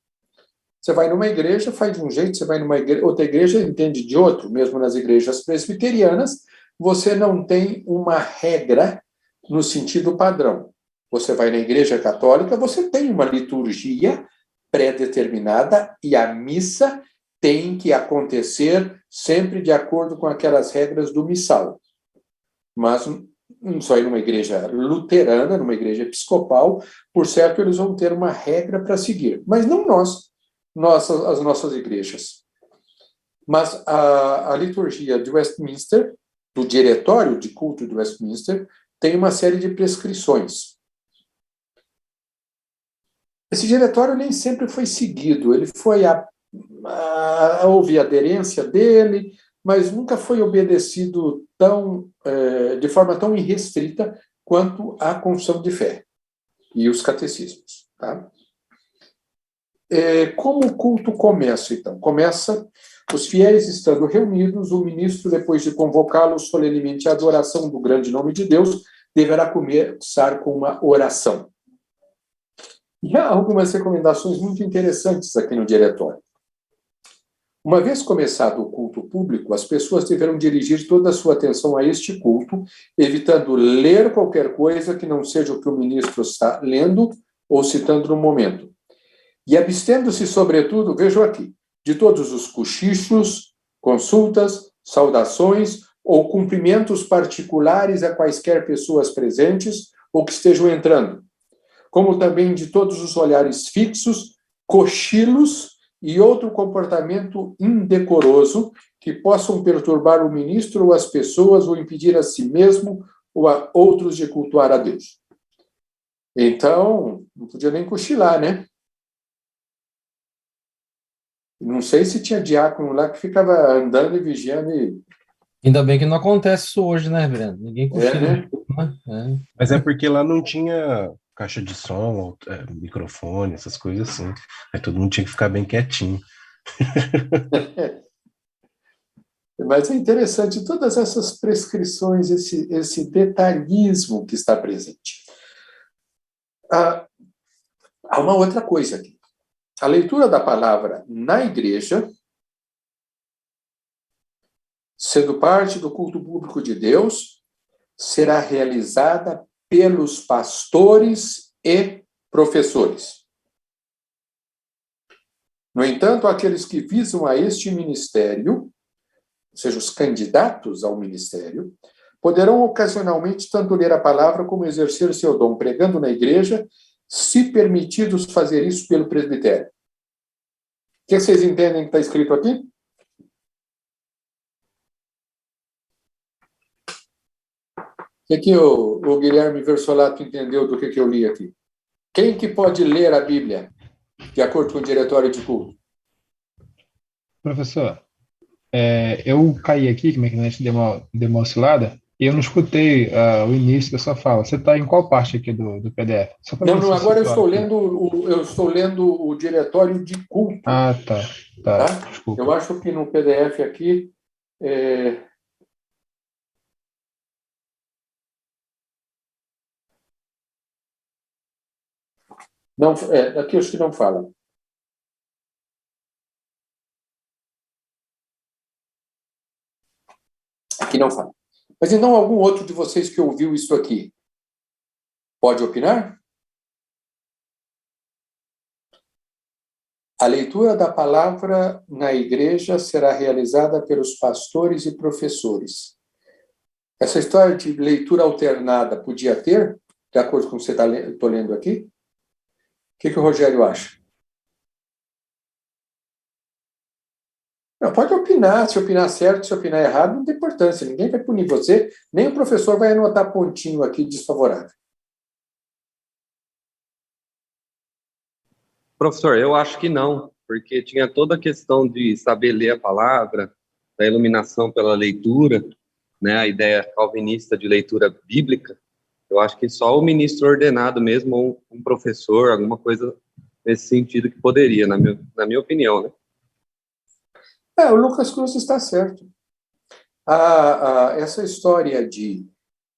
Você vai numa igreja, faz de um jeito, você vai numa outra igreja, entende de outro. Mesmo nas igrejas presbiterianas, você não tem uma regra no sentido padrão. Você vai na igreja católica, você tem uma liturgia pré-determinada e a missa tem que acontecer sempre de acordo com aquelas regras do missal. Mas só ir numa igreja luterana, numa igreja episcopal, por certo, eles vão ter uma regra para seguir. Mas não as nossas igrejas. Mas a liturgia de Westminster, do Diretório de Culto de Westminster, tem uma série de prescrições. Esse diretório nem sempre foi seguido, ele foi houve aderência dele, mas nunca foi obedecido de forma tão irrestrita quanto a confissão de fé e os catecismos. Tá? Como o culto começa, então? Começa os fiéis estando reunidos, o ministro, depois de convocá-los solenemente à adoração do grande nome de Deus, deverá começar com uma oração. E há algumas recomendações muito interessantes aqui no diretório. Uma vez começado o culto público, as pessoas deverão dirigir toda a sua atenção a este culto, evitando ler qualquer coisa que não seja o que o ministro está lendo ou citando no momento. E abstendo-se, sobretudo, vejam aqui, de todos os cochichos, consultas, saudações ou cumprimentos particulares a quaisquer pessoas presentes ou que estejam entrando, como também de todos os olhares fixos, cochilos e outro comportamento indecoroso que possam perturbar o ministro ou as pessoas ou impedir a si mesmo ou a outros de cultuar a Deus. Então, não podia nem cochilar, né? Não sei se tinha diácono lá que ficava andando e vigiando e...
Ainda bem que não acontece isso hoje, né, Breno? Ninguém cochila.
né?
Né?
Mas é porque lá não tinha caixa de som, microfone, essas coisas assim. Aí todo mundo tinha que ficar bem quietinho.
Mas é interessante todas essas prescrições, esse detalhismo que está presente. Há uma outra coisa aqui. A leitura da palavra na igreja, sendo parte do culto público de Deus, será realizada pelos pastores e professores. No entanto, aqueles que visam a este ministério, ou seja, os candidatos ao ministério, poderão ocasionalmente tanto ler a palavra como exercer seu dom pregando na igreja, se permitidos fazer isso pelo presbitério. O que vocês entendem que está escrito aqui? O que o Guilherme Versolato entendeu do que eu li aqui? Quem que pode ler a Bíblia, de acordo com o diretório de culto?
Professor, eu caí aqui, que minha internet deu uma oscilada, e eu não escutei o início da sua fala. Você está em qual parte aqui do PDF? Só para
Não, agora eu estou lendo o diretório de culto.
Ah, tá.
Desculpa. Eu acho que no PDF aqui... Não, aqui eu acho que não fala. Aqui não fala. Mas então, algum outro de vocês que ouviu isso aqui pode opinar? A leitura da palavra na igreja será realizada pelos pastores e professores. Essa história de leitura alternada podia ter, de acordo com o que estou lendo aqui? O que o Rogério acha? Não, pode opinar, se opinar certo, se opinar errado, não tem importância, ninguém vai punir você, nem o professor vai anotar pontinho aqui desfavorável.
Professor, eu acho que não, porque tinha toda a questão de saber ler a palavra, da iluminação pela leitura, né, a ideia calvinista de leitura bíblica. Eu acho que só o ministro ordenado mesmo, ou um professor, alguma coisa nesse sentido que poderia, na minha opinião, né?
O Lucas Cruz está certo. Essa história de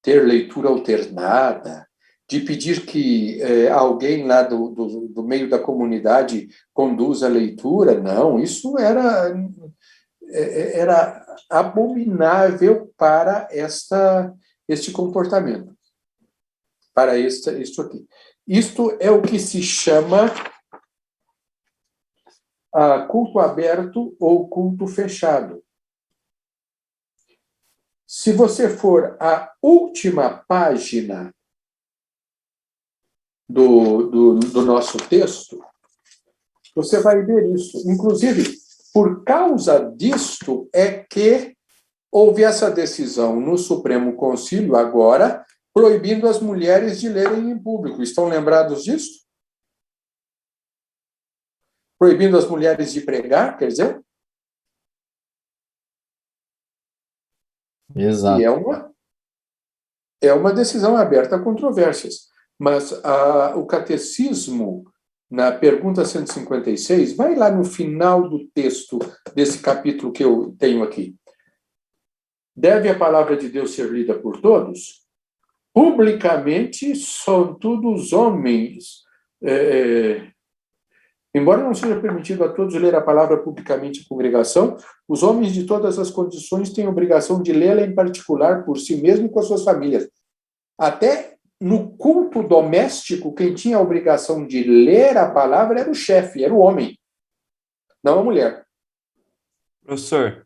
ter leitura alternada, de pedir que alguém lá do meio da comunidade conduza a leitura, não, isso era abominável para este comportamento, para isto aqui. Isto é o que se chama culto aberto ou culto fechado. Se você for à última página do nosso texto, você vai ver isso. Inclusive, por causa disto é que houve essa decisão no Supremo Concílio agora, proibindo as mulheres de lerem em público. Estão lembrados disso? Proibindo as mulheres de pregar, quer dizer?
Exato.
E é uma decisão aberta a controvérsias. Mas o catecismo, na pergunta 156, vai lá no final do texto desse capítulo que eu tenho aqui. Deve a palavra de Deus ser lida por todos? Publicamente, sobretudo os homens, Embora não seja permitido a todos ler a palavra publicamente em congregação, os homens de todas as condições têm a obrigação de lê-la em particular por si mesmo e com as suas famílias. Até no culto doméstico, quem tinha a obrigação de ler a palavra era o chefe, era o homem, não a mulher.
Professor,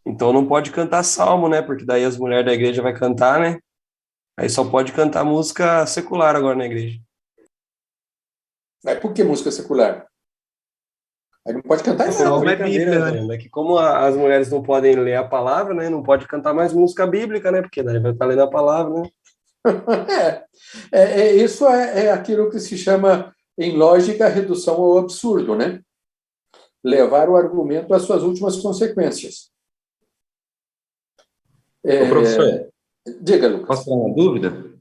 então não pode cantar salmo, né? Porque daí as mulheres da igreja vai cantar, né? Aí só pode cantar música secular agora na igreja.
Mas por que música secular? Aí não pode cantar nada.
Não é Bíblia, né? É que como as mulheres não podem ler a palavra, né? Não pode cantar mais música bíblica, né? Porque daí vai estar lendo a palavra, né?
Isso é aquilo que se chama, em lógica, redução ao absurdo, né? Levar o argumento às suas últimas consequências.
Ô, professor,
diga, Lucas.
posso ter uma dúvida?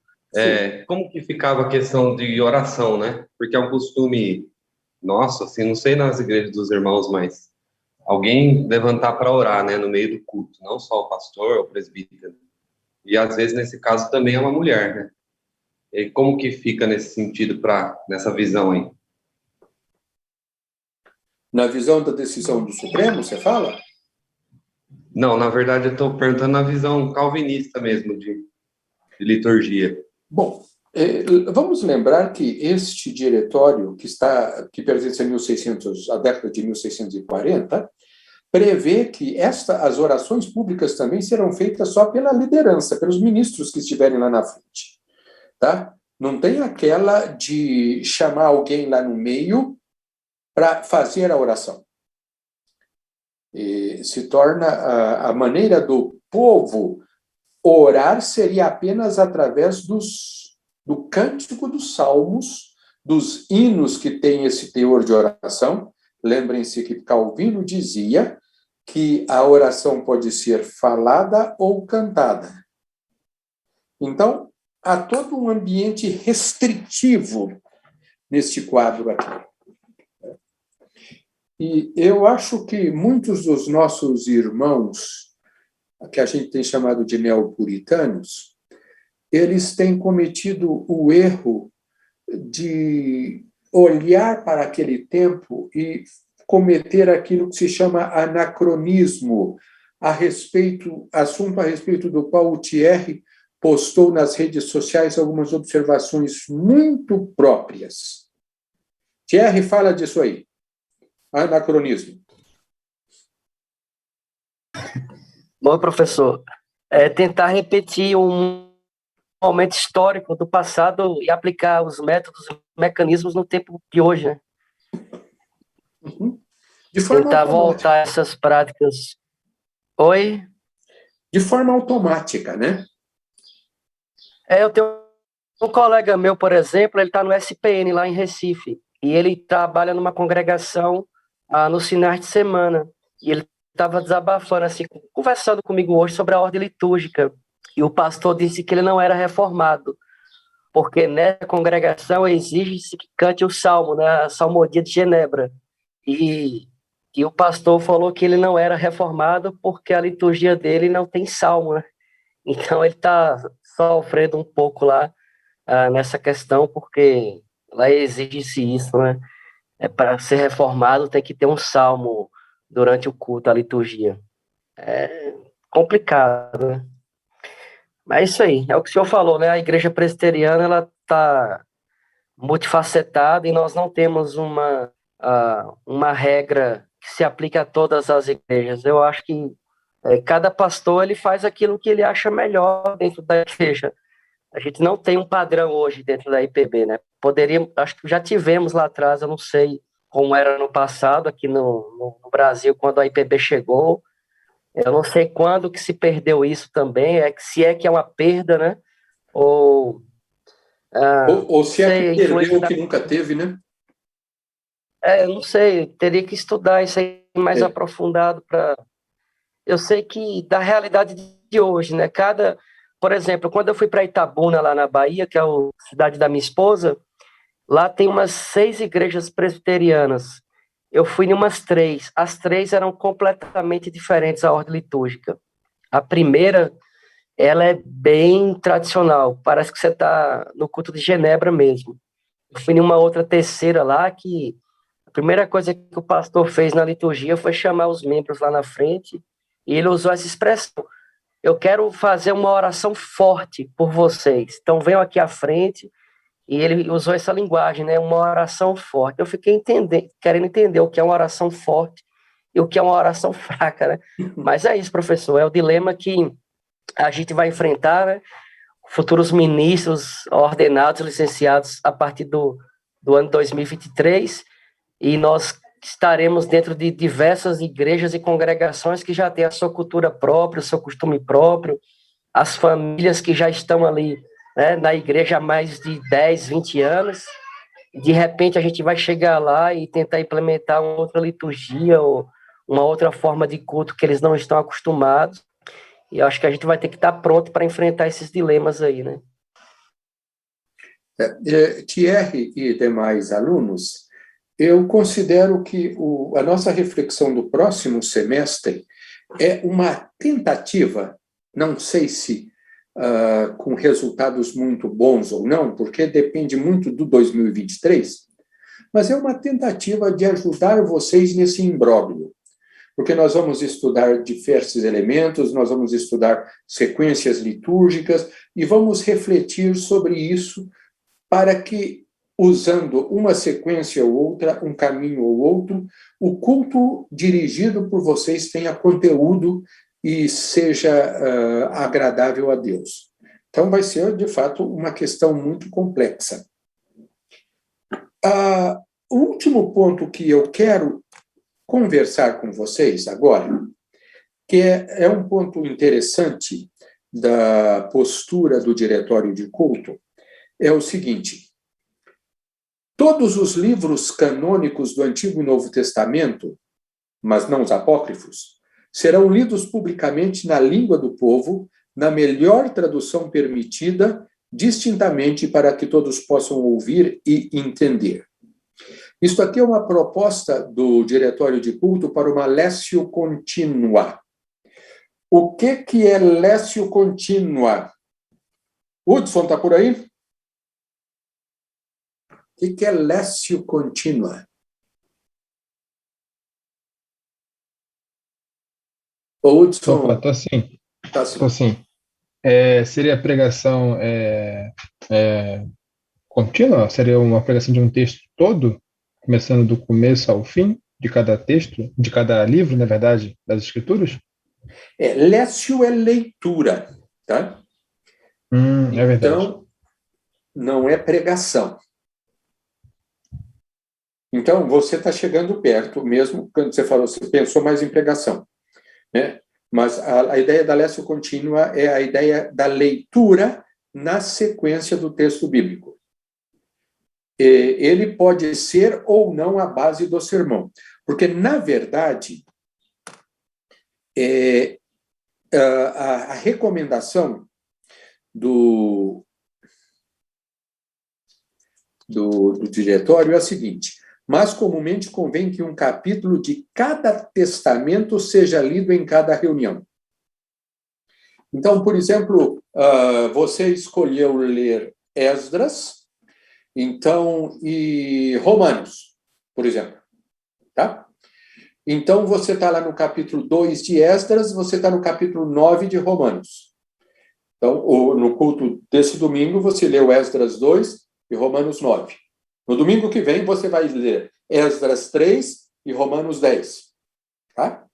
Como que ficava a questão de oração, né? Porque é um costume nosso, assim, não sei nas igrejas dos irmãos, mas alguém levantar para orar, né, no meio do culto, não só o pastor ou o presbítero. E às vezes, nesse caso, também é uma mulher, né? E como que fica nesse sentido, nessa visão aí?
Na visão da decisão do Supremo, você fala?
Não, na verdade, eu estou perguntando na visão calvinista mesmo, de liturgia.
Bom, vamos lembrar que este diretório, que pertence à década de 1640, prevê que as orações públicas também serão feitas só pela liderança, pelos ministros que estiverem lá na frente. Tá? Não tem aquela de chamar alguém lá no meio para fazer a oração. E se torna a maneira do povo orar seria apenas através do cântico dos salmos, dos hinos que têm esse teor de oração. Lembrem-se que Calvino dizia que a oração pode ser falada ou cantada. Então, há todo um ambiente restritivo neste quadro aqui. E eu acho que muitos dos nossos irmãos, que a gente tem chamado de neopuritanos, eles têm cometido o erro de olhar para aquele tempo e cometer aquilo que se chama anacronismo, assunto a respeito do qual o Thierry postou nas redes sociais algumas observações muito próprias. Thierry, fala disso aí. Anacronismo.
Bom, professor, tentar repetir um momento histórico do passado e aplicar os métodos, mecanismos no tempo de hoje, né?
De forma
tentar
automática.
voltar essas práticas. Oi?
De forma automática, né?
Eu tenho um colega meu, por exemplo, ele está no SPN lá em Recife, e ele trabalha numa congregação nos finais de semana, e ele estava desabafando, assim, conversando comigo hoje sobre a ordem litúrgica, e o pastor disse que ele não era reformado, porque nessa congregação exige-se que cante o salmo, né, a salmodia de Genebra, e o pastor falou que ele não era reformado porque a liturgia dele não tem salmo, né? Então ele está sofrendo um pouco lá nessa questão, porque lá exige-se isso, né? Para ser reformado tem que ter um salmo durante o culto, a liturgia. É complicado, né? Mas é isso aí, é o que o senhor falou, né? A igreja presbiteriana, ela está multifacetada e nós não temos uma regra que se aplique a todas as igrejas. Eu acho que cada pastor ele faz aquilo que ele acha melhor dentro da igreja. A gente não tem um padrão hoje dentro da IPB, né? Acho que já tivemos lá atrás, eu não sei como era no passado, aqui no Brasil, quando a IPB chegou. Eu não sei quando que se perdeu isso também, se é que é uma perda, né? Ou
se é que perdeu o que nunca teve, né?
Não sei, teria que estudar isso aí mais aprofundado para... Eu sei que da realidade de hoje, né? Por exemplo, quando eu fui para Itabuna, lá na Bahia, que é a cidade da minha esposa, lá tem umas 6 igrejas presbiterianas. Eu fui em umas 3. As 3 eram completamente diferentes a ordem litúrgica. A primeira, ela é bem tradicional. Parece que você está no culto de Genebra mesmo. Eu fui em uma outra terceira lá que a primeira coisa que o pastor fez na liturgia foi chamar os membros lá na frente e ele usou essa expressão: eu quero fazer uma oração forte por vocês. Então venham aqui à frente. E ele usou essa linguagem, né? Uma oração forte. Eu fiquei querendo entender o que é uma oração forte e o que é uma oração fraca, né? Mas é isso, professor. É o dilema que a gente vai enfrentar, né? Futuros ministros ordenados, licenciados a partir do ano 2023, e nós estaremos dentro de diversas igrejas e congregações que já têm a sua cultura própria, o seu costume próprio, as famílias que já estão ali, né, na igreja há mais de 10, 20 anos, e de repente a gente vai chegar lá e tentar implementar uma outra liturgia ou uma outra forma de culto que eles não estão acostumados, e eu acho que a gente vai ter que estar pronto para enfrentar esses dilemas aí, né?
Thierry e demais alunos, eu considero que a nossa reflexão do próximo semestre é uma tentativa, não sei se com resultados muito bons ou não, porque depende muito do 2023, mas é uma tentativa de ajudar vocês nesse imbróglio, porque nós vamos estudar diversos elementos, nós vamos estudar sequências litúrgicas e vamos refletir sobre isso para que, usando uma sequência ou outra, um caminho ou outro, o culto dirigido por vocês tenha conteúdo e seja agradável a Deus. Então, vai ser, de fato, uma questão muito complexa. O último ponto que eu quero conversar com vocês agora, que é um ponto interessante da postura do diretório de culto, é o seguinte: todos os livros canônicos do Antigo e Novo Testamento, mas não os apócrifos, serão lidos publicamente na língua do povo, na melhor tradução permitida, distintamente para que todos possam ouvir e entender. Isto aqui é uma proposta do diretório de culto para uma lécio contínua. O que é lécio contínua? Hudson, está por aí? O que é lécio contínua? Hudson.
Opa, tô sim.
Tá sim.
Tô sim. Seria pregação contínua? Seria uma pregação de um texto todo, começando do começo ao fim, de cada texto, de cada livro, na verdade, das Escrituras?
Lécio é leitura, tá?
É verdade.
Então, não é pregação. Então, você está chegando perto, mesmo quando você falou, você pensou mais em pregação, né? Mas a ideia da lécio contínua é a ideia da leitura na sequência do texto bíblico. Ele pode ser ou não a base do sermão, porque, na verdade, a recomendação do diretório é a seguinte: mas comumente convém que um capítulo de cada testamento seja lido em cada reunião. Então, por exemplo, você escolheu ler Esdras, então, e Romanos, por exemplo, tá? Então, você está lá no capítulo 2 de Esdras, você está no capítulo 9 de Romanos. Então, no culto desse domingo, você leu Esdras 2 e Romanos 9. No domingo que vem, você vai ler Esdras 3 e Romanos 10. Tá?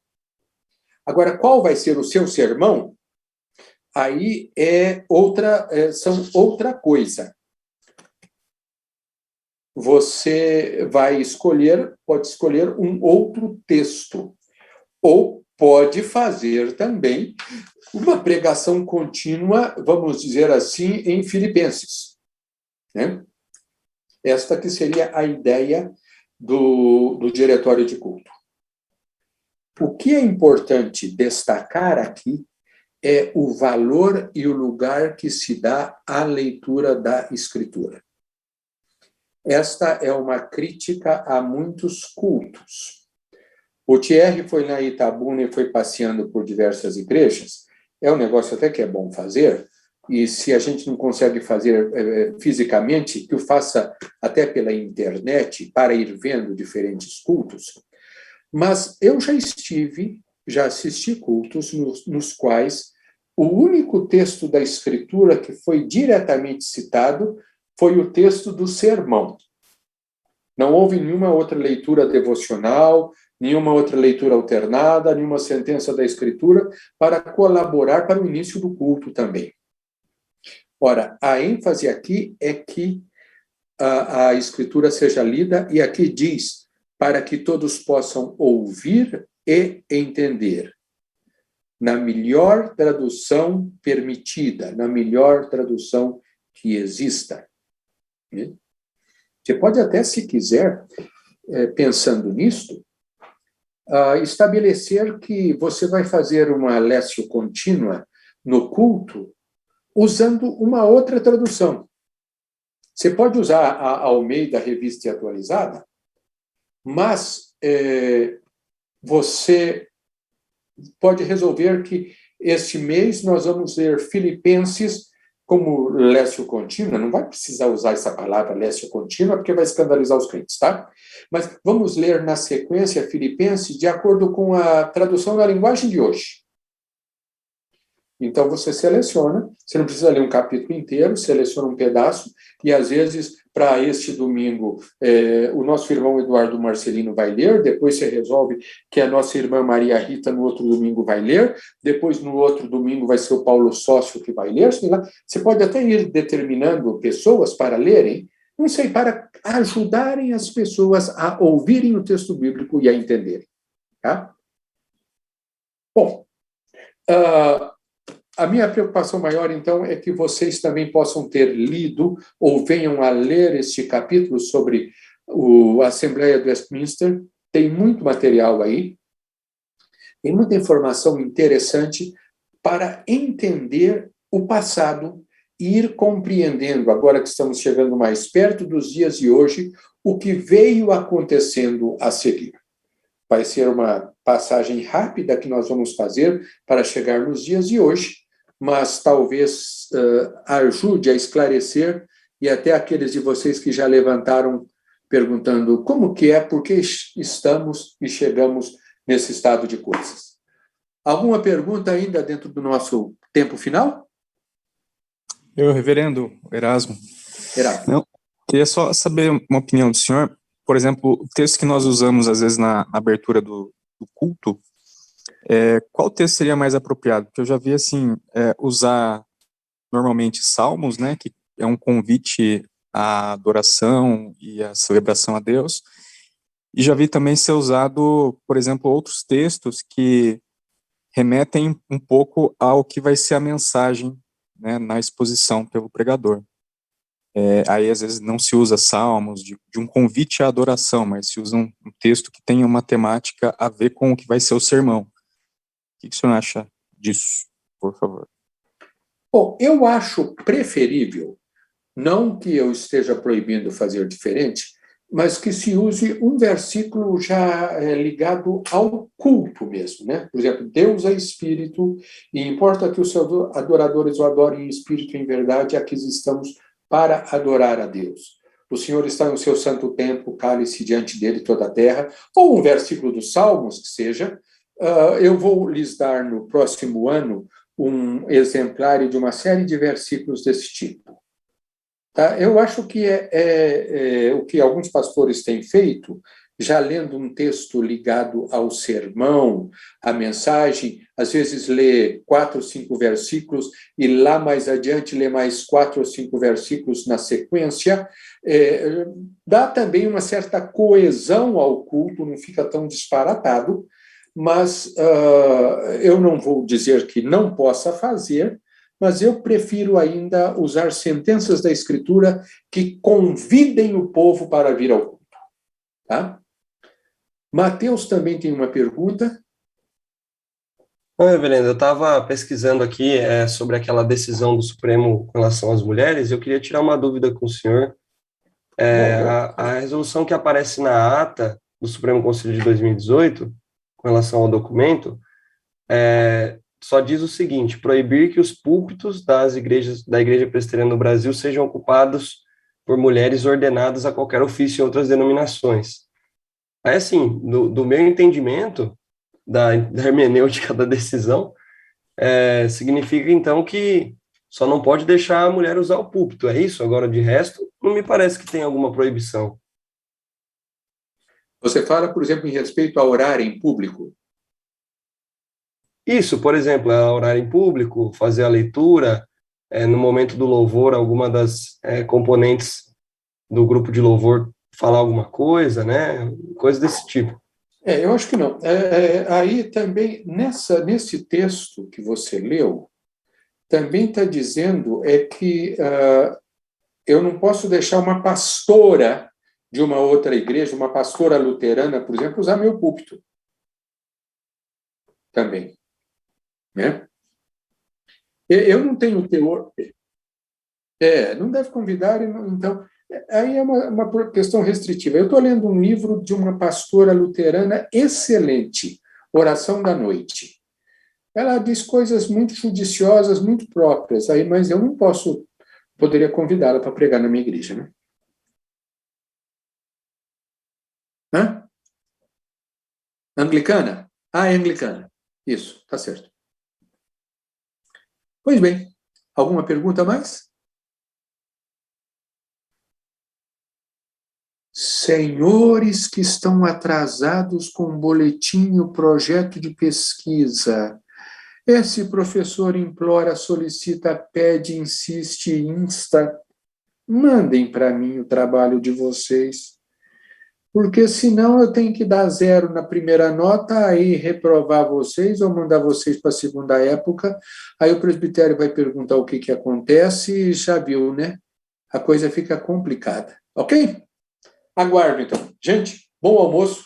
Agora, qual vai ser o seu sermão? Aí são outra coisa. Você pode escolher um outro texto, ou pode fazer também uma pregação contínua, vamos dizer assim, em Filipenses, né? Esta que seria a ideia do diretório de culto. O que é importante destacar aqui é o valor e o lugar que se dá à leitura da Escritura. Esta é uma crítica a muitos cultos. O Thierry foi na Itabuna e foi passeando por diversas igrejas. É um negócio até que é bom fazer, e se a gente não consegue fazer fisicamente, que o faça até pela internet, para ir vendo diferentes cultos. Mas eu já assisti cultos nos quais o único texto da Escritura que foi diretamente citado foi o texto do sermão. Não houve nenhuma outra leitura devocional, nenhuma outra leitura alternada, nenhuma sentença da Escritura para colaborar para o início do culto também. Ora, a ênfase aqui é que a Escritura seja lida, e aqui diz, para que todos possam ouvir e entender. Na melhor tradução permitida, na melhor tradução que exista. Você pode até, se quiser, pensando nisto, estabelecer que você vai fazer uma lécio contínua no culto usando uma outra tradução. Você pode usar a Almeida Revista e Atualizada, mas você pode resolver que este mês nós vamos ler Filipenses como lécio contínua. Não vai precisar usar essa palavra lécio contínua, porque vai escandalizar os crentes, tá? Mas vamos ler na sequência Filipenses de acordo com a tradução da linguagem de hoje. Então, você seleciona, você não precisa ler um capítulo inteiro, seleciona um pedaço, e às vezes, para este domingo, o nosso irmão Eduardo Marcelino vai ler, depois você resolve que a nossa irmã Maria Rita, no outro domingo, vai ler, depois, no outro domingo, vai ser o Paulo Sócio que vai ler, sei lá. Você pode até ir determinando pessoas para lerem, não sei, para ajudarem as pessoas a ouvirem o texto bíblico e a entenderem. Tá? Bom, a minha preocupação maior, então, é que vocês também possam ter lido ou venham a ler este capítulo sobre a Assembleia de Westminster. Tem muito material aí, tem muita informação interessante para entender o passado e ir compreendendo, agora que estamos chegando mais perto dos dias de hoje, o que veio acontecendo a seguir. Vai ser uma passagem rápida que nós vamos fazer para chegar nos dias de hoje, mas talvez ajude a esclarecer, e até aqueles de vocês que já levantaram perguntando como que é, por que estamos e chegamos nesse estado de coisas. Alguma pergunta ainda dentro do nosso tempo final?
Reverendo Erasmo. Não, queria só saber uma opinião do senhor. Por exemplo, o texto que nós usamos, às vezes, na abertura do culto, qual texto seria mais apropriado? Porque eu já vi, assim, usar normalmente Salmos, né, que é um convite à adoração e à celebração a Deus, e já vi também ser usado, por exemplo, outros textos que remetem um pouco ao que vai ser a mensagem, né, na exposição pelo pregador. Aí, às vezes, não se usa Salmos de um convite à adoração, mas se usa um texto que tenha uma temática a ver com o que vai ser o sermão. O que o senhor acha disso, por favor?
Bom, eu acho preferível, não que eu esteja proibindo fazer diferente, mas que se use um versículo já ligado ao culto mesmo, né? Por exemplo, Deus é espírito, e importa que os seus adoradores o adorem em espírito e em verdade, aqui estamos para adorar a Deus. O Senhor está no seu santo templo, cale-se diante dele toda a terra, ou um versículo dos Salmos, que seja. Eu vou lhes dar no próximo ano um exemplar de uma série de versículos desse tipo. Tá? Eu acho que o que alguns pastores têm feito, já lendo um texto ligado ao sermão, à mensagem, às vezes lê 4 ou 5 versículos e lá mais adiante lê mais 4 ou 5 versículos na sequência, dá também uma certa coesão ao culto, não fica tão disparatado, mas eu não vou dizer que não possa fazer, mas eu prefiro ainda usar sentenças da Escritura que convidem o povo para vir ao culto. Tá? Mateus também tem uma pergunta.
Reverendo, eu estava pesquisando aqui sobre aquela decisão do Supremo com relação às mulheres, e eu queria tirar uma dúvida com o senhor. A resolução que aparece na ata do Supremo Conselho de 2018, com relação ao documento, só diz o seguinte: proibir que os púlpitos da Igreja Presbiteriana do Brasil sejam ocupados por mulheres ordenadas a qualquer ofício em outras denominações. Aí, assim, do meu entendimento, da hermenêutica da decisão, significa, então, que só não pode deixar a mulher usar o púlpito, é isso? Agora, de resto, não me parece que tem alguma proibição.
Você fala, por exemplo, em respeito a orar em público?
Isso, por exemplo, a orar em público, fazer a leitura, no momento do louvor, alguma das componentes do grupo de louvor falar alguma coisa, né? Coisa desse tipo.
Eu acho que não. Aí também, nesse texto que você leu, também está dizendo que eu não posso deixar uma pastora de uma outra igreja, uma pastora luterana, por exemplo, usar meu púlpito. Também. Né? Eu não tenho teor. Não deve convidar, então. Aí é uma questão restritiva. Eu estou lendo um livro de uma pastora luterana excelente, Oração da Noite. Ela diz coisas muito judiciosas, muito próprias, aí, mas eu não poderia convidá-la para pregar na minha igreja, né? Hã? Anglicana? É anglicana. Isso, tá certo. Pois bem, alguma pergunta a mais? Senhores que estão atrasados com o boletim e o projeto de pesquisa, esse professor implora, solicita, pede, insiste, insta, mandem para mim o trabalho de vocês, porque senão eu tenho que dar 0 na primeira nota, aí reprovar vocês ou mandar vocês para a segunda época, aí o presbitério vai perguntar o que acontece e já viu, né? A coisa fica complicada, ok? Aguardo, então. Gente, bom almoço.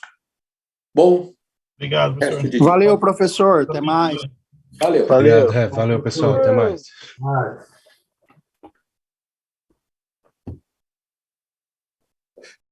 Obrigado, professor.
Valeu, professor. Até mais.
Valeu.
Obrigado, valeu, pessoal. Até mais.